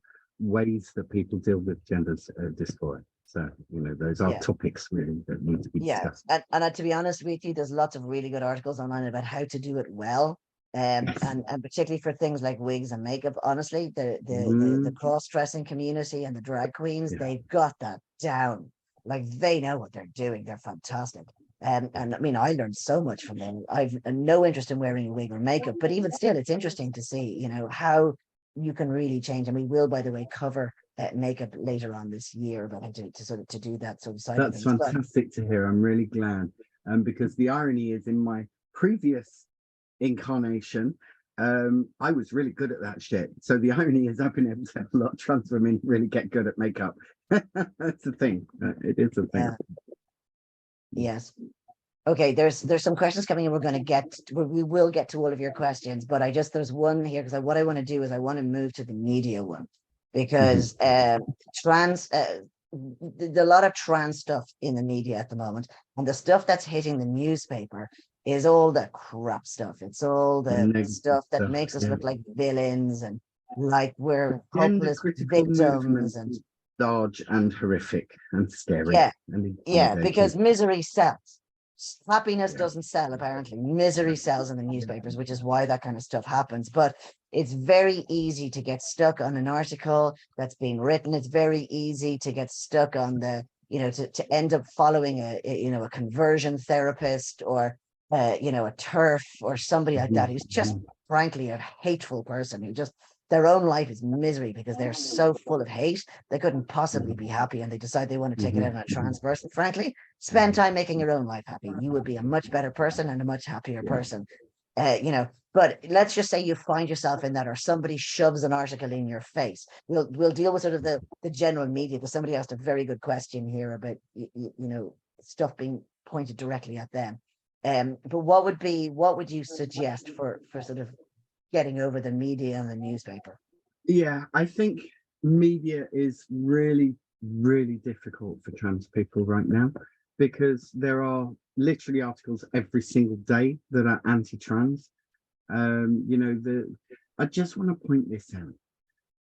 ways that people deal with gender dysphoria. So, those are topics really that need to be discussed. And to be honest with you, there's lots of really good articles online about how to do it well. And particularly for things like wigs and makeup, honestly, the cross-dressing community and the drag queens, they've got that down. Like, they know what they're doing. They're fantastic. And I mean, I learned so much from them. I've no interest in wearing a wig or makeup, but even still, it's interesting to see, how you can really change. And we will, by the way, cover makeup later on this year, but to do that sort of side of That's things. fantastic to hear. I'm really glad. Because the irony is, in my previous incarnation, I was really good at that shit. So the irony is I've been able to help a lot of trans women really get good at makeup. That's the thing. It is a thing. Yes. Okay, there's some questions coming in. We will get to all of your questions, but there's one here because what I want to do is I want to move to the media one, because a lot of trans stuff in the media at the moment, and the stuff that's hitting the newspaper is all the crap stuff. It's all the stuff that makes us look like villains and like we're hopeless victims and large and horrific and scary. Because misery sells. Happiness doesn't sell, apparently. Misery sells in the newspapers, which is why that kind of stuff happens. But it's very easy to get stuck on an article that's being written. It's very easy to get stuck on the, to end up following a conversion therapist or a TERF or somebody like that who's just frankly a hateful person who just their own life is misery because they're so full of hate they couldn't possibly be happy, and they decide they want to take it out on a trans person. Frankly, spend time making your own life happy. You would be a much better person and a much happier person. You know, but let's just say you find yourself in that, or somebody shoves an article in your face. We'll deal with sort of the general media, because somebody asked a very good question here about you know, stuff being pointed directly at them. But what would you suggest for sort of getting over the media and the newspaper? Yeah, I think media is really, really difficult for trans people right now, because there are literally articles every single day that are anti-trans. You know, I just want to point this out.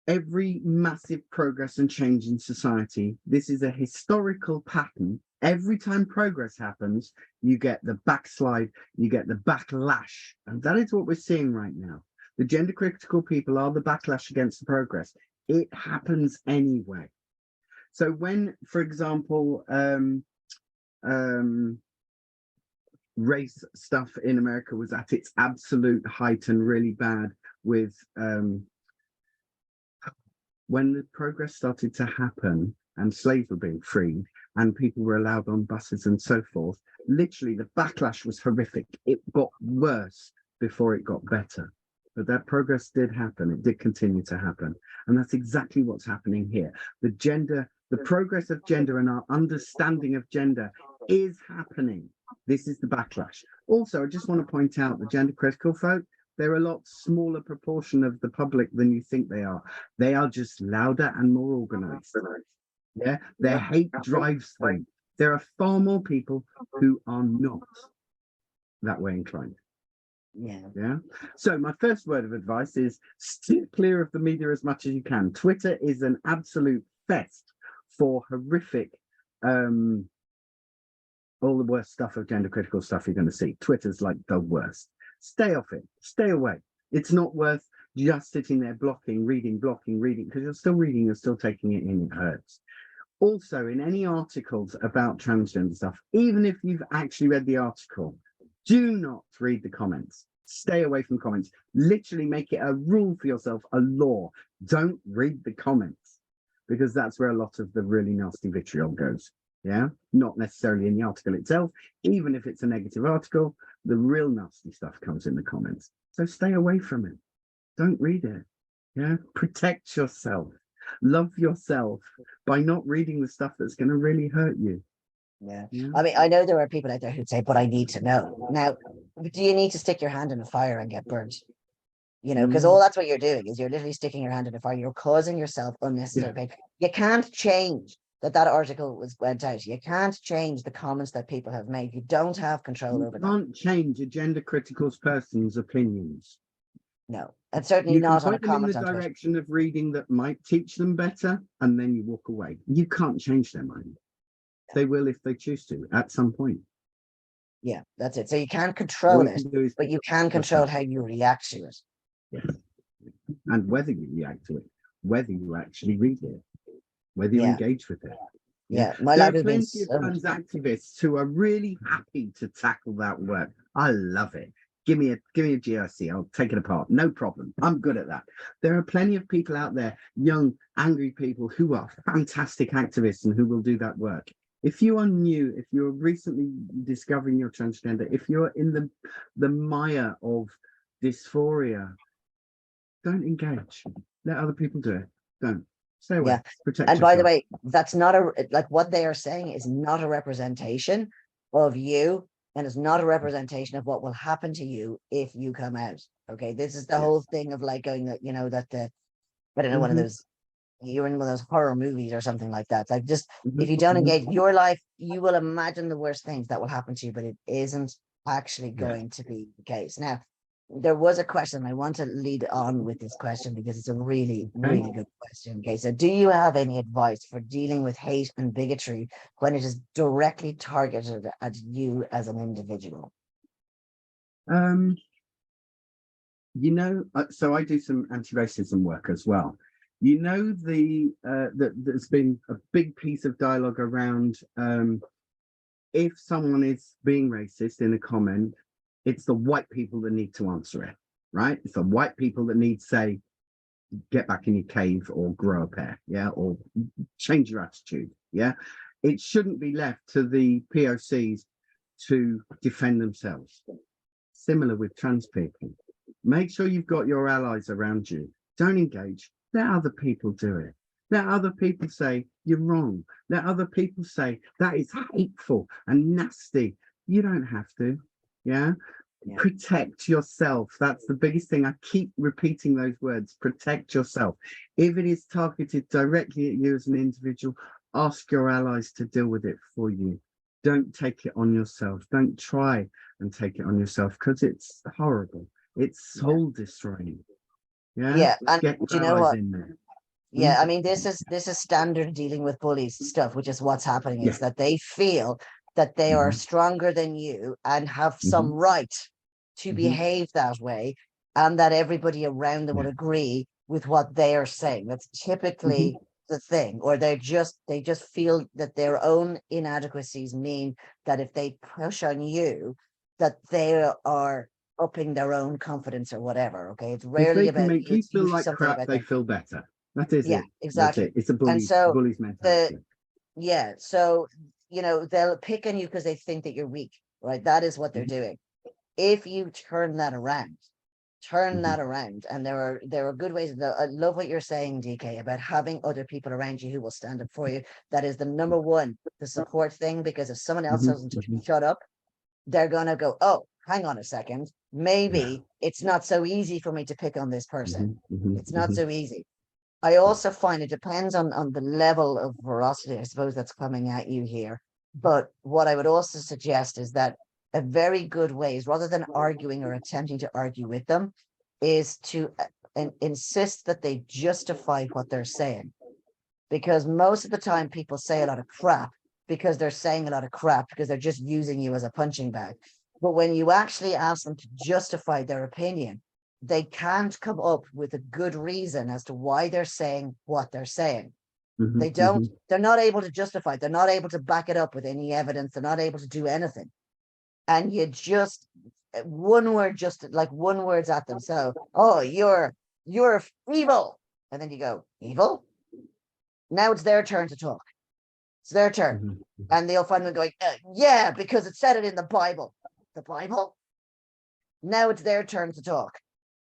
Every massive progress and change in society, this is a historical pattern. Every time progress happens, you get the backslide, you get the backlash. And that is what we're seeing right now. The gender critical people are the backlash against the progress. It happens anyway. So when, for example, race stuff in America was at its absolute height and really bad, with when the progress started to happen and slaves were being freed and people were allowed on buses and so forth, literally the backlash was horrific. It got worse before it got better. But that progress did happen. It did continue to happen. And that's exactly what's happening here. The progress of gender and our understanding of gender is happening. This is the backlash. Also, I just want to point out the gender critical folk, they're a lot smaller proportion of the public than you think they are. They are just louder and more organized. Yeah, their hate drives them. There are far more people who are not that way inclined. Yeah. So my first word of advice is steer clear of the media as much as you can. Twitter is an absolute fest for horrific, all the worst stuff of gender critical stuff you're going to see. Twitter's like the worst. Stay off it. Stay away. It's not worth just sitting there reading, because you're still reading, you're still taking it in, it hurts. Also, in any articles about transgender stuff, even if you've actually read the article, do not read the comments. Stay away from comments. Literally make it a rule for yourself, a law. Don't read the comments, because that's where a lot of the really nasty vitriol goes. Yeah, not necessarily in the article itself. Even if it's a negative article, the real nasty stuff comes in the comments. So stay away from it. Don't read it. Yeah, protect yourself. Love yourself by not reading the stuff that's going to really hurt you. Yeah. I mean, I know there are people out there who'd say, but I need to know. Now, do you need to stick your hand in a fire and get burnt? You know, because all that's what you're doing is you're literally sticking your hand in a fire. You're causing yourself unnecessary pain. You can't change that article went out. You can't change the comments that people have made. You don't have control over that. You can't change a gender critical person's opinions. No, and certainly not on a comment. You can point them in the direction of reading that might teach them better, and then you walk away. You can't change their mind. They will if they choose to at some point. Yeah, that's it. So you can't control it, but you can control how you react to it. Yes. And whether you react to it, whether you actually read it, whether you engage with it. Yeah, there are plenty of trans activists who are really happy to tackle that work. I love it. Give me a GRC, I'll take it apart. No problem. I'm good at that. There are plenty of people out there, young, angry people who are fantastic activists and who will do that work. If you are new, if you're recently discovering your transgender, if you're in the mire of dysphoria, don't engage. Let other people do it. Don't. Stay away. Protect and yourself. By the way, that's not what they are saying is not a representation of you, and it's not a representation of what will happen to you if you come out. Okay, this is the whole thing of like going, you know, that I don't know, one of those, you're in one of those horror movies or something like that. It's like, just if you don't engage your life, you will imagine the worst things that will happen to you, but it isn't actually going to be the case. Now, there was a question. I want to lead on with this question because it's a really, really good question. Okay, so do you have any advice for dealing with hate and bigotry when it is directly targeted at you as an individual? You know, so I do some anti-racism work as well. You know, there's been a big piece of dialogue around if someone is being racist in a comment, it's the white people that need to answer it, right? It's the white people that need to say, get back in your cave or grow a pair, yeah, or change your attitude, yeah? It shouldn't be left to the POCs to defend themselves. similar with trans people. Make sure you've got your allies around you. Don't engage. Let other people do it. Let other people say you're wrong. Let other people say that is hateful and nasty. You don't have to. Yeah. Protect yourself. That's the biggest thing. I keep repeating those words. Protect yourself. If it is targeted directly at you as an individual, ask your allies to deal with it for you. Don't take it on yourself. Don't try and take it on yourself, because it's horrible. It's soul destroying. Yeah, and Get do you know allies what? in there. Yeah, I mean, this is standard dealing with bullies stuff, which is what's happening is that they feel that they are stronger than you and have some right to behave that way, and that everybody around them will agree with what they are saying. That's typically the thing, or they just feel that their own inadequacies mean that if they push on you, that they are upping their own confidence or whatever. Okay, it's If rarely they can about make you. you It's feel usually like something crap, about they them. feel better. That is Yeah, it. That's exactly. it. It's a And so bully's mentality. so they'll pick on you because they think that you're weak, right? That is what they're doing. If you turn that around, and there are good ways. I love what you're saying, DK, about having other people around you who will stand up for you. That is the number one, the support thing, because if someone else doesn't shut up, they're gonna go, oh, hang on a second, maybe it's not so easy for me to pick on this person. It's not so easy. I also find it depends on the level of veracity, I suppose, that's coming at you here. But what I would also suggest is that a very good way is, rather than arguing or attempting to argue with them, is to insist that they justify what they're saying. Because most of the time people say a lot of crap because they're saying a lot of crap because they're just using you as a punching bag. But when you actually ask them to justify their opinion, they can't come up with a good reason as to why they're saying what they're saying. They're not able to justify it. They're not able to back it up with any evidence. They're not able to do anything. And you just, one word's at them. So, oh, you're evil. And then you go, evil? Now it's their turn to talk. It's their turn. And they'll find them going, yeah, because it said it in the Bible. The Bible? Now it's their turn to talk.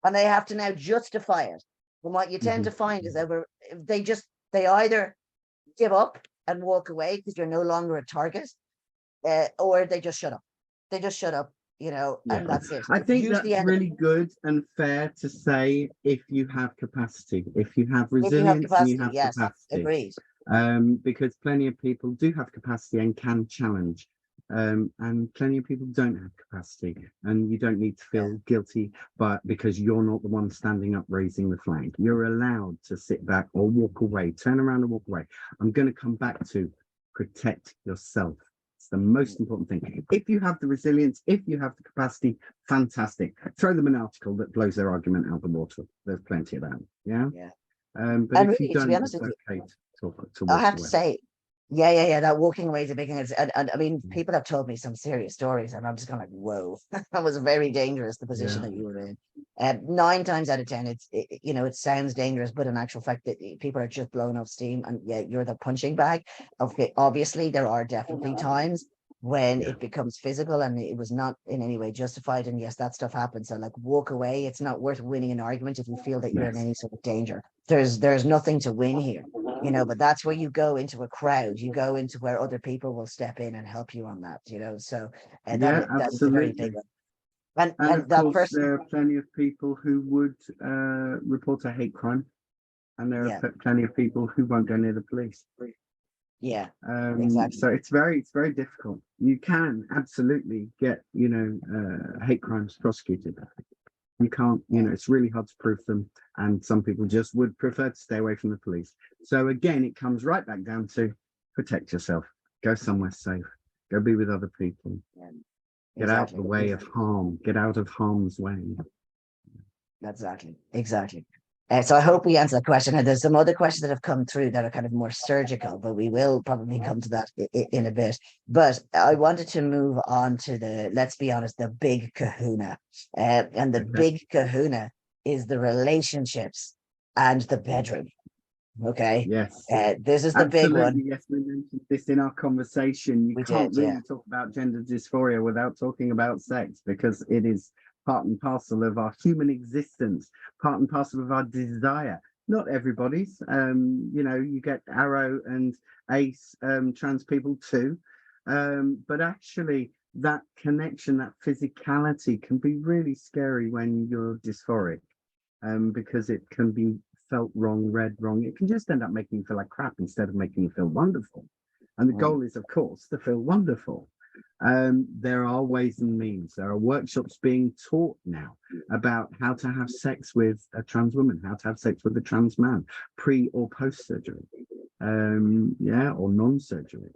And they have to now justify it. And what you tend to find is that they either give up and walk away because you're no longer a target, or they just shut up. They just shut up, and that's it. I think Use that's really good and fair to say if you have capacity, if you have resilience and you have yes, capacity. agreed. Because plenty of people do have capacity and can challenge. And plenty of people don't have capacity, and you don't need to feel guilty, but because you're not the one standing up raising the flag, you're allowed to sit back or walk away, turn around and walk away. I'm going to come back to protect yourself. It's the most important thing. If you have the resilience, if you have the capacity, fantastic. Throw them an article that blows their argument out the water. There's plenty of that. But And if really, you to don't, be honest it's with you, okay to walk I have to away. say, that walking away is a big thing. And I mean, people have told me some serious stories, and I'm just kind of like, whoa, that was very dangerous, the position that you were in. 9 times out of 10, it sounds dangerous, but in actual fact, that people are just blowing off steam, and you're the punching bag. Okay, obviously, there are definitely times when it becomes physical and it was not in any way justified. And yes, that stuff happens. So like, walk away. It's not worth winning an argument if you feel that you're in any sort of danger. There's nothing to win here. But that's where you go into a crowd, you go into where other people will step in and help you on that, so that's a very big one. And of that course, person, there are plenty of people who would report a hate crime, and there are plenty of people who won't go near the police. Exactly. So it's very difficult. You can absolutely get hate crimes prosecuted. You can't, it's really hard to prove them, and some people just would prefer to stay away from the police. So again, it comes right back down to protect yourself, go somewhere safe, go be with other people, get out of the way of harm, get out of harm's way. Exactly. So I hope we answer that question. And there's some other questions that have come through that are kind of more surgical, but we will probably come to that in a bit. But I wanted to move on to let's be honest, the big kahuna. And the big kahuna is the relationships and the bedroom. Okay. Yes, This is the big absolutely. one. Yes, we mentioned this in our conversation. You We can't did, yeah. really talk about gender dysphoria without talking about sex, because it is part and parcel of our human existence, part and parcel of our desire. Not everybody's. You know, you get arrow and ace trans people too. But actually that connection, that physicality can be really scary when you're dysphoric, because it can be felt wrong, read wrong. It can just end up making you feel like crap instead of making you feel wonderful. And the goal is, of course, to feel wonderful. There are ways and means. There are workshops being taught now about how to have sex with a trans woman, how to have sex with a trans man, pre or post surgery, yeah, or non-surgery.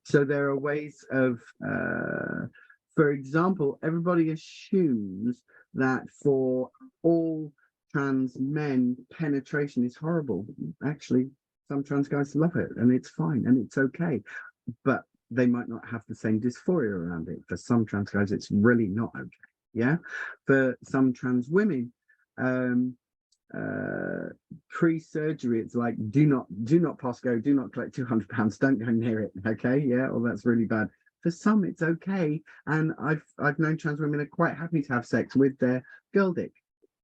So there are ways of, for example, everybody assumes that for all trans men, penetration is horrible. Actually, some trans guys love it and it's fine and it's okay, but they might not have the same dysphoria around it. For some trans guys, it's really not okay. Yeah. For some trans women, pre-surgery, it's like, do not pass go, do not collect £200, don't go near it. Okay, yeah, well, that's really bad. For some, it's okay, and I've known trans women are quite happy to have sex with their girl dick.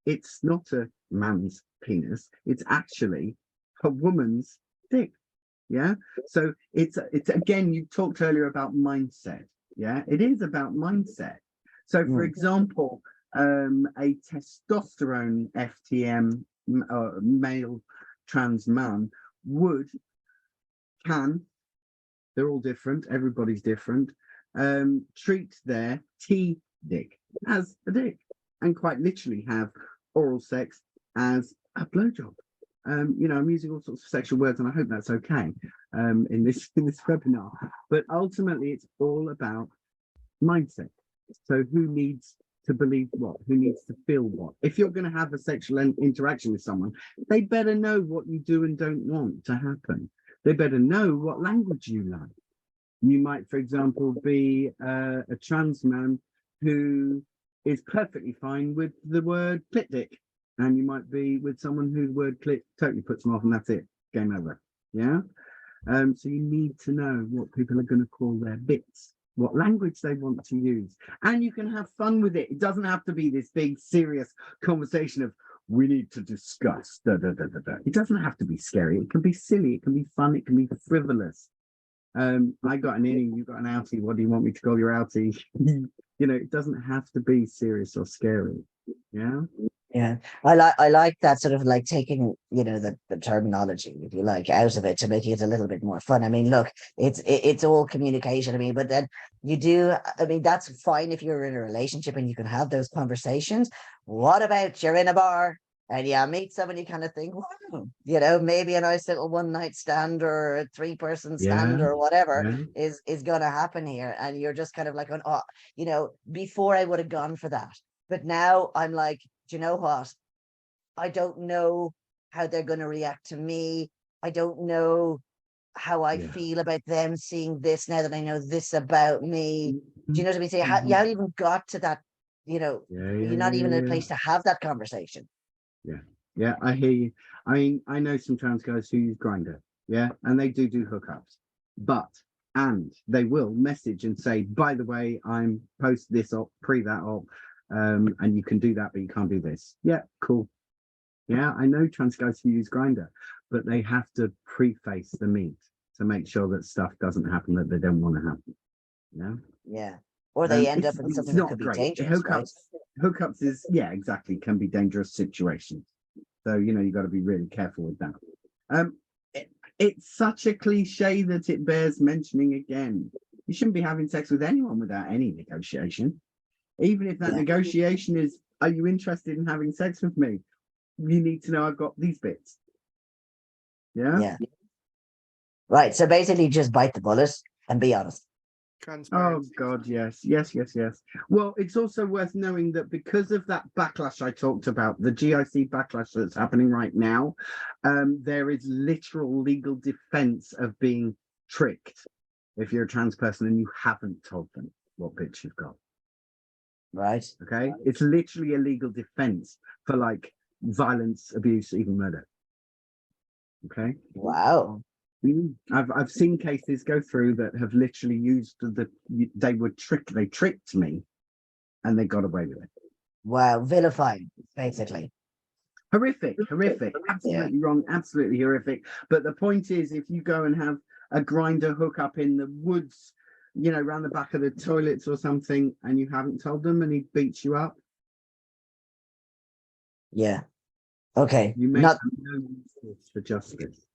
It's not a man's penis, it's actually a woman's dick. Yeah, so it's again, you talked earlier about mindset. Yeah, it is about mindset. So for example, a testosterone FTM male trans man can, they're all different, everybody's different, treat their T dick as a dick and quite literally have oral sex as a blowjob. You know, I'm using all sorts of sexual words and I hope that's okay in this webinar, but ultimately it's all about mindset. So who needs to believe what? Who needs to feel what? If you're going to have a sexual interaction with someone, they better know what you do and don't want to happen. They better know what language you like. You might, for example, be a trans man who is perfectly fine with the word clit dick, and you might be with someone who the word clit totally puts them off, and that's it, game over. Yeah. So you need to know what people are going to call their bits, what language they want to use, and you can have fun with it. It doesn't have to be this big serious conversation of we need to discuss It doesn't have to be scary. It can be silly, it can be fun, it can be frivolous. I got an innie, you got an outie, what do you want me to call your outie? You know, it doesn't have to be serious or scary. Yeah, I like that, sort of like taking, you know, the terminology, if you like, out of it to make it a little bit more fun. I mean, look, it's all communication. I mean, but then you do, I mean, that's fine if you're in a relationship and you can have those conversations. What about you're in a bar and you meet someone, you kind of think, wow, you know, maybe a nice little one night stand or a 3-person stand yeah, or whatever yeah, is going to happen here, and you're just kind of like, oh, you know, before I would have gone for that, but now I'm like, do you know what? I don't know how they're going to react to me. I don't know how I yeah. feel about them seeing this now that I know this about me. Do you know what I mean? So you haven't even got to that, you know, Yeah, you're yeah, not yeah, even in a yeah, place to have that conversation. yeah, yeah. I hear you. I mean, I know some trans guys who use Grindr, yeah, and they do hookups, and they will message and say, by the way, I'm post this op, pre that op, and you can do that, but you can't do this. Yeah, cool. Yeah, I know trans guys who use Grindr, but they have to preface the meet to make sure that stuff doesn't happen that they don't want to happen. Yeah. Yeah. Or they end up in It's something that not could be great. dangerous, right? Hookups is, yeah, exactly, can be dangerous situations. So, you know, you got to be really careful with that. It's such a cliche that it bears mentioning again. You shouldn't be having sex with anyone without any negotiation. Even if that Yeah. negotiation is, are you interested in having sex with me? You need to know I've got these bits. Yeah. Yeah. Right. So basically just bite the bullet and be honest. Oh Transparency. God, yes. Well, it's also worth knowing that because of that backlash I talked about, the GIC backlash that's happening right now, there is literal legal defense of being tricked if you're a trans person and you haven't told them what bits you've got. Right. Okay, it's literally a legal defense for like violence, abuse, even murder. Okay. Wow. I've seen cases go through that have literally used they tricked me and they got away with it. Wow. Vilifying, basically. Horrific, Yeah. absolutely wrong, absolutely horrific. But the point is, if you go and have a grinder hook up in the woods, around the back of the toilets or something, and you haven't told them and he beats you up, Yeah. Okay. you make Not no recourse for justice.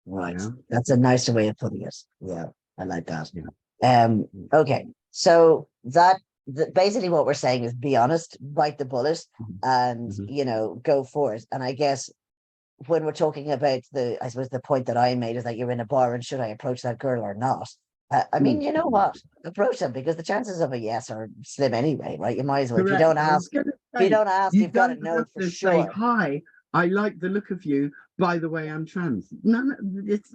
right. Yeah. That's a nicer way of putting it. Yeah. I like that. Yeah. Okay. So basically what we're saying is be honest, bite the bullet, and go for it. And I guess when we're talking about I suppose the point that I made is that you're in a bar and should I approach that girl or not? I mean, you know what? Approach them, because the chances of a yes are slim anyway, right? You might as well. Correct. If you don't ask, You you've got to don't know have for to say, sure. hi, I like the look of you. By the way, I'm trans. No, it's,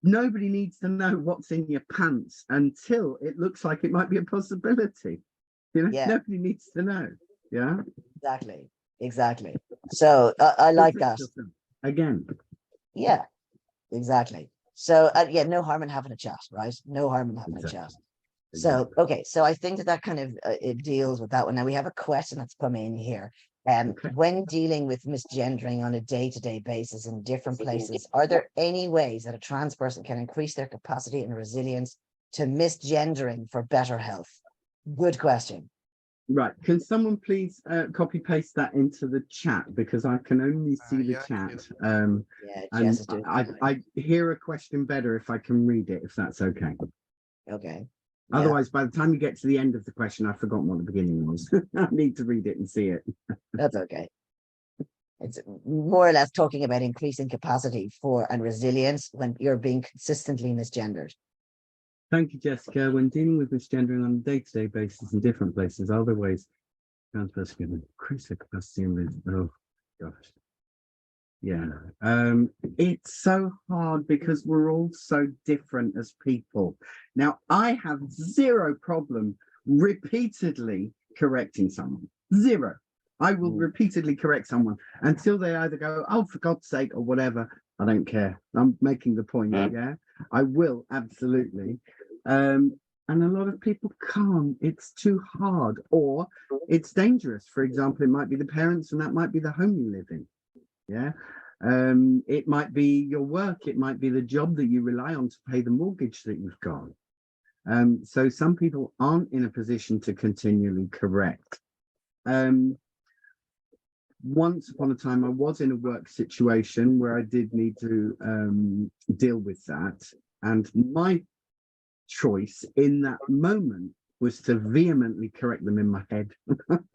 nobody needs to know what's in your pants until it looks like it might be a possibility. Yeah, Nobody needs to know. Yeah. exactly. So I like Protect that. yourself. Again. Yeah, exactly. So yeah, no harm in having a chat, right? No harm in having a chat. So, okay, so I think that kind of it deals with that one. Now we have a question that's come in here. Okay. When dealing with misgendering on a day-to-day basis in different places, are there any ways that a trans person can increase their capacity and resilience to misgendering for better health? Good question. Right. Can someone please copy paste that into the chat, because I can only see the chat. Yeah, Jess is doing I hear a question better if I can read it, if that's okay. okay. Otherwise, by the time you get to the end of the question, I've forgotten what the beginning was. I need to read it and see it. That's okay. It's more or less talking about increasing capacity for and resilience when you're being consistently misgendered. Thank you, Jessica. When dealing with misgendering on a day-to-day basis in different places, are there ways trans person can increase their capacity and oh gosh. Yeah. It's so hard because we're all so different as people. Now, I have zero problem repeatedly correcting someone. Zero. I will repeatedly correct someone until they either go, oh, for God's sake, or whatever. I don't care. I'm making the point. Yeah. I will, absolutely. And a lot of people can't. It's too hard, or it's dangerous. For example, it might be the parents, and that might be the home you live in. Yeah. It might be your work, it might be the job that you rely on to pay the mortgage that you've got. So some people aren't in a position to continually correct. Once upon a time, I was in a work situation where I did need to deal with that. And my choice in that moment was to vehemently correct them in my head.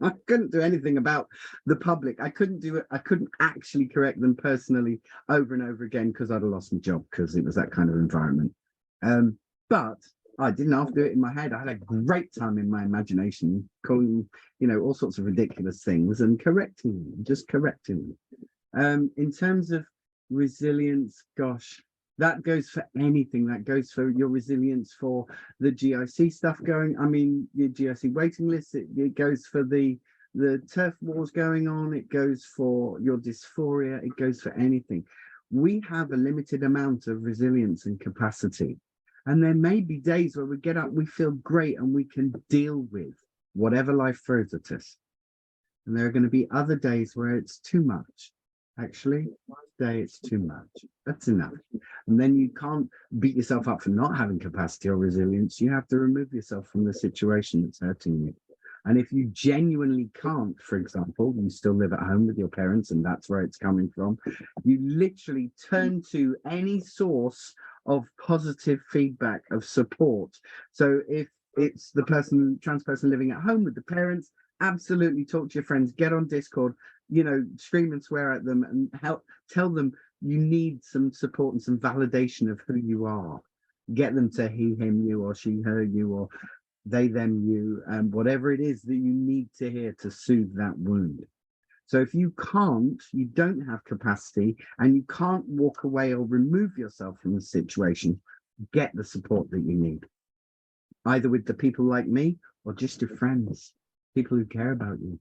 I couldn't do anything about the public. I couldn't do it. I couldn't actually correct them personally over and over again, because I'd have lost my job, because it was that kind of environment. But I didn't have to do it in my head. I had a great time in my imagination, calling, all sorts of ridiculous things and correcting them, just correcting them. In terms of resilience, gosh, that goes for anything. That goes for your resilience for the GIC stuff going. I mean, your GIC waiting list. It goes for the turf wars going on. It goes for your dysphoria. It goes for anything. We have a limited amount of resilience and capacity. And there may be days where we get up, we feel great, and we can deal with whatever life throws at us. And there are going to be other days where it's too much. Actually, one day it's too much. That's enough. And then you can't beat yourself up for not having capacity or resilience. You have to remove yourself from the situation that's hurting you. And if you genuinely can't, for example, you still live at home with your parents and that's where it's coming from, you literally turn to any source of positive feedback, of support. So if it's the trans person living at home with the parents, absolutely talk to your friends, get on Discord, scream and swear at them and tell them you need some support and some validation of who you are. Get them to he, him, you, or she, her, you, or they, them, you, and whatever it is that you need to hear to soothe that wound. So if you can't, you don't have capacity, and you can't walk away or remove yourself from the situation, get the support that you need, either with the people like me or just your friends, people who care about you.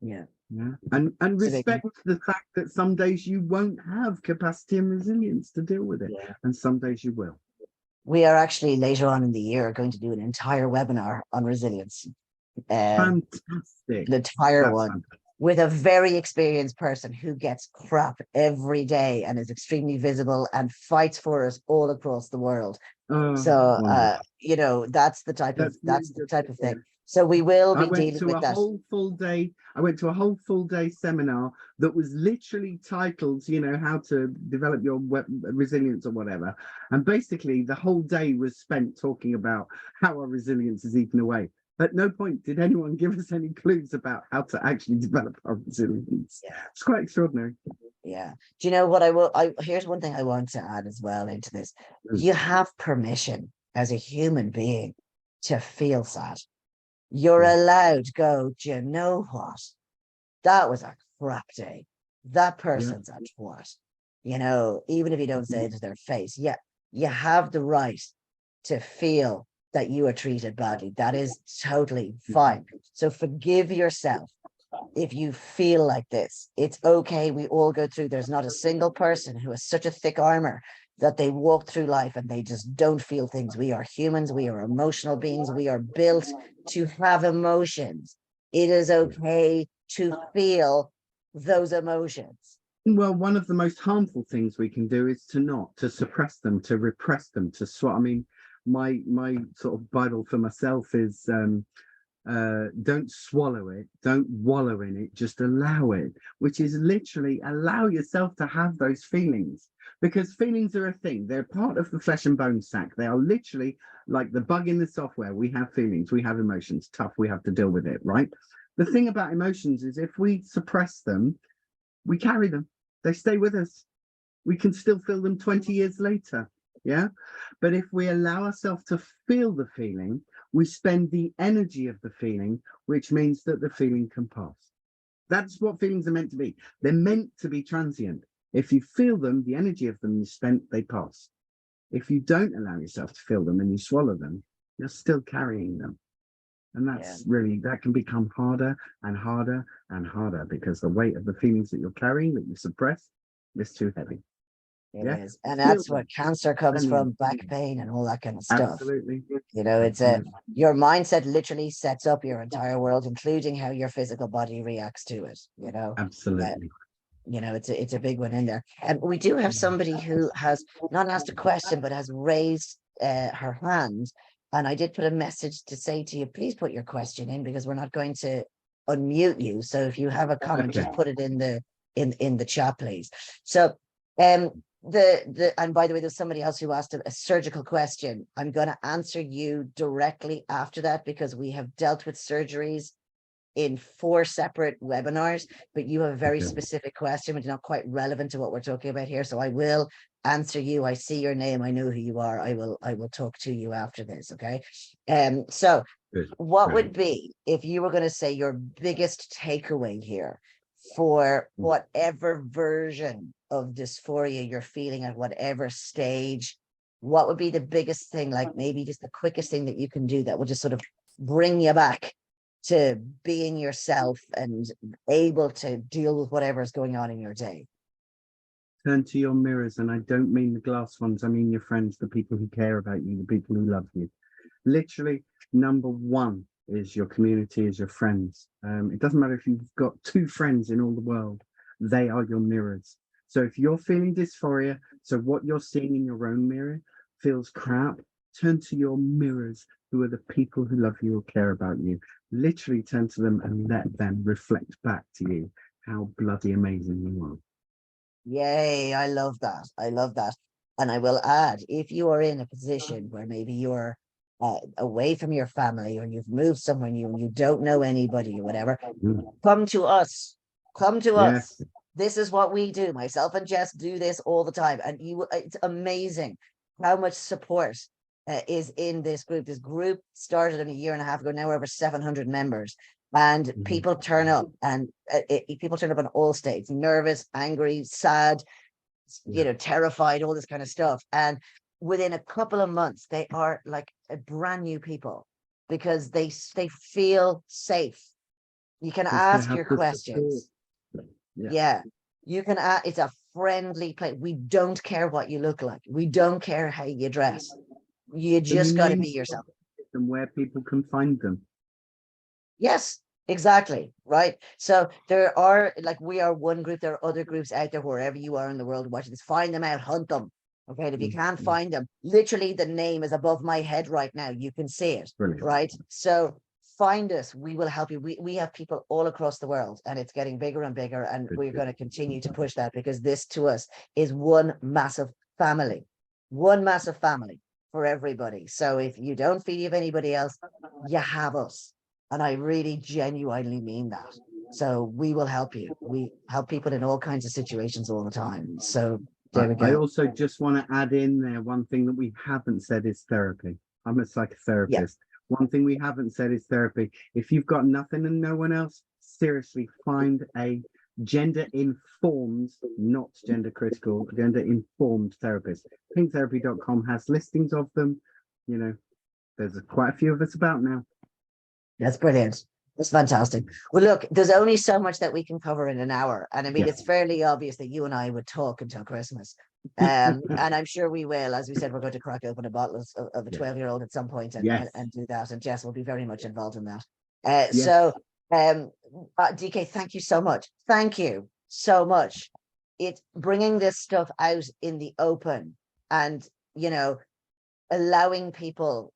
Yeah. Yeah. And It's a big one. respect the fact that some days you won't have capacity and resilience to deal with it, Yeah. and some days you will. We are actually later on in the year going to do an entire webinar on resilience. Fantastic. The entire That's one fantastic. with a very experienced person who gets crap every day and is extremely visible and fights for us all across the world. Oh, So wonderful. you know, that's the type of That's really good to thing. hear. So we will I be went dealing to with a that. whole full day. I went to a whole full day seminar that was literally titled, you know, how to develop your resilience or whatever. And basically, the whole day was spent talking about how our resilience is eaten away. At no point did anyone give us any clues about how to actually develop our resilience. Yeah. It's quite extraordinary. Yeah. Do you know what here's one thing I want to add as well into this. You have permission as a human being to feel sad. You're Yeah. allowed to go, do you know what? That was a crap day. That person's a twat. You know, even if you don't say it to their face, yeah, you have the right to feel that you are treated badly. That is totally fine. So forgive yourself if you feel like this. It's okay. We all go through. There's not a single person who has such a thick armor that they walk through life and they just don't feel things. We are humans. We are emotional beings. We are built to have emotions. It is okay to feel those emotions. Well, one of the most harmful things we can do is to suppress them, to repress them, to swat. I mean, my sort of Bible for myself is don't swallow it, don't wallow in it, just allow it, which is literally allow yourself to have those feelings, because feelings are a thing. They're part of the flesh and bone sack. They are literally like the bug in the software. We have feelings, we have emotions. Tough, we have to deal with it, right? The thing about emotions is if we suppress them, we carry them. They stay with us. We can still feel them 20 years later. Yeah. But if we allow ourselves to feel the feeling, we spend the energy of the feeling, which means that the feeling can pass. That's what feelings are meant to be. They're meant to be transient. If you feel them, the energy of them is spent, they pass. If you don't allow yourself to feel them and you swallow them, you're still carrying them. And that's really, that can become harder and harder and harder because the weight of the feelings that you're carrying that you suppress is too heavy. It is. And that's what cancer comes from, back pain and all that kind of stuff. Absolutely. You know, it's your mindset literally sets up your entire world, including how your physical body reacts to it, you know. Absolutely. You know, it's a big one in there. And we do have somebody who has not asked a question, but has raised her hand. And I did put a message to say to you, please put your question in because we're not going to unmute you. So if you have a comment, just put it in the chat, please. So and by the way, there's somebody else who asked a surgical question. I'm going to answer you directly after that because we have dealt with surgeries in 4 separate webinars, but you have a very specific question, which is not quite relevant to what we're talking about here. So I will answer you. I see your name. I know who you are. I will talk to you after this. Okay. So what would be, if you were going to say your biggest takeaway here for whatever version of dysphoria you're feeling at whatever stage, what would be the biggest thing, like maybe just the quickest thing that you can do that will just sort of bring you back to being yourself and able to deal with whatever is going on in your day? Turn to your mirrors, and I don't mean the glass ones. I mean your friends, the people who care about you, the people who love you. Literally, number one is your community, is your friends. It doesn't matter if you've got 2 friends in all the world, they are your mirrors. So if you're feeling dysphoria, so what you're seeing in your own mirror feels crap, turn to your mirrors, who are the people who love you or care about you. Literally turn to them and let them reflect back to you how bloody amazing you are. Yay, I love that. I love that. And I will add, if you are in a position where maybe you're away from your family or you've moved somewhere new and you don't know anybody or whatever, come to us. Come to us. This is what we do. Myself and Jess do this all the time. And it's amazing how much support is in this group. This group started a year and a half ago. Now we're over 700 members. And people turn up, and people turn up on all states: nervous, angry, sad, you know, terrified, all this kind of stuff. And within a couple of months, they are like a brand new people because they feel safe. You can Because they ask have your the questions. support. Yeah. Yeah. You can ask, it's a friendly place. We don't care what you look like. We don't care how you dress. You just got to be yourself. And where people can find them. Yes, exactly. Right. So there are, like, we are one group. There are other groups out there wherever you are in the world watching this. Find them out, hunt them. Okay. And if you can't find them, literally the name is above my head right now. You can see it. Brilliant. Right. So find us. We will help you. We have people all across the world, and it's getting bigger and bigger. And we're going to continue to push that, because this to us is one massive family for everybody. So if you don't feel you have anybody else, you have us. And I really genuinely mean that. So we will help you. We help people in all kinds of situations all the time. So there we go. I also just want to add in there one thing that we haven't said is therapy. I'm a psychotherapist. Yeah. One thing we haven't said is therapy. If you've got nothing and no one else, seriously find a gender informed, not gender critical, gender informed therapist. Pinktherapy.com has listings of them. You know, there's quite a few of us about now. That's brilliant. That's fantastic. Well, look, there's only so much that we can cover in an hour. And I mean, it's fairly obvious that you and I would talk until Christmas. And I'm sure we will. As we said, we're going to crack open a bottle of a 12-year-old at some point and do that. And Jess will be very much involved in that. So, DK, thank you so much. Thank you so much. It's bringing this stuff out in the open and, you know, allowing people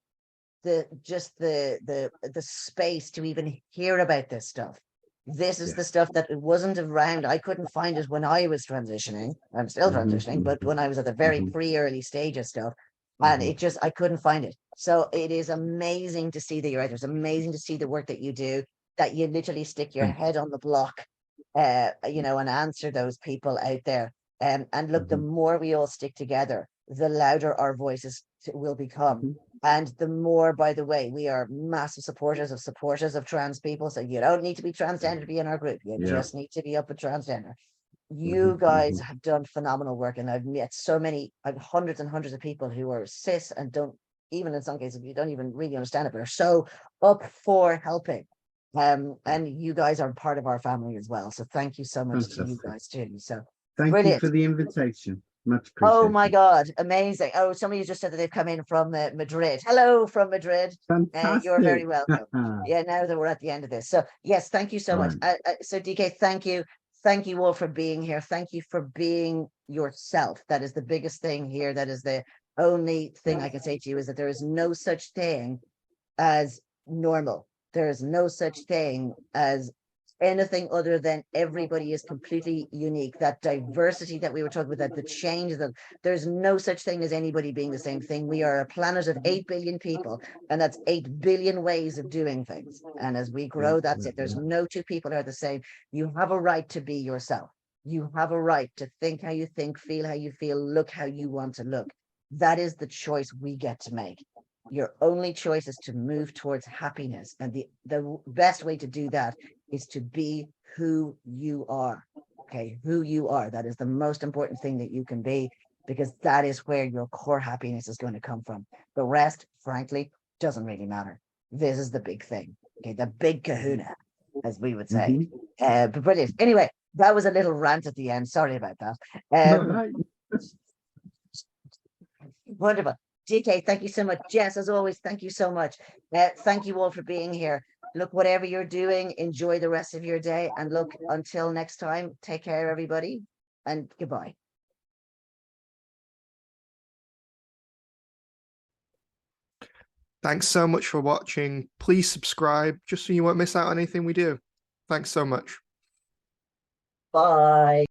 the space to even hear about this stuff. This is the stuff that it wasn't around. I couldn't find it when I was transitioning. I'm still transitioning, but when I was at the very pre-early stage of stuff, and I couldn't find it. So it is amazing to see that you're out there. It's amazing to see the work that you do, that you literally stick your head on the block, you know, and answer those people out there. And look, the more we all stick together, the louder our voices will become. And the more, by the way, we are massive supporters of trans people. So you don't need to be transgender to be in our group. You just need to be up with transgender. You guys have done phenomenal work. And I've met I've hundreds and hundreds of people who are cis and don't, even in some cases, you don't even really understand it, but are so up for helping. And you guys are part of our family as well. So thank you so much to you guys too. So thank you for the invitation. Much appreciated. Oh my God, amazing. Oh, somebody just said that they've come in from Madrid. Hello from Madrid. Fantastic. You're very welcome. Yeah, now that we're at the end of this. So yes, thank you so much. So DK, thank you. Thank you all for being here. Thank you for being yourself. That is the biggest thing here. That is the only thing I can say to you, is that there is no such thing as normal. There is no such thing as anything other than everybody is completely unique. That diversity that we were talking about, that the change, that there's no such thing as anybody being the same thing. We are a planet of 8 billion people, and that's 8 billion ways of doing things. And as we grow, that's it. There's no two people are the same. You have a right to be yourself. You have a right to think how you think, feel how you feel, look how you want to look. That is the choice we get to make. Your only choice is to move towards happiness. And the best way to do that is to be who you are. Okay, who you are. That is the most important thing that you can be, because that is where your core happiness is going to come from. The rest, frankly, doesn't really matter. This is the big thing. Okay, the big kahuna, as we would say. But brilliant. Anyway, that was a little rant at the end. Sorry about that. Wonderful. DK, thank you so much. Jess, as always, thank you so much. Thank you all for being here. Look, whatever you're doing, enjoy the rest of your day. And look, until next time, take care, everybody, and goodbye. Thanks so much for watching. Please subscribe just so you won't miss out on anything we do. Thanks so much. Bye.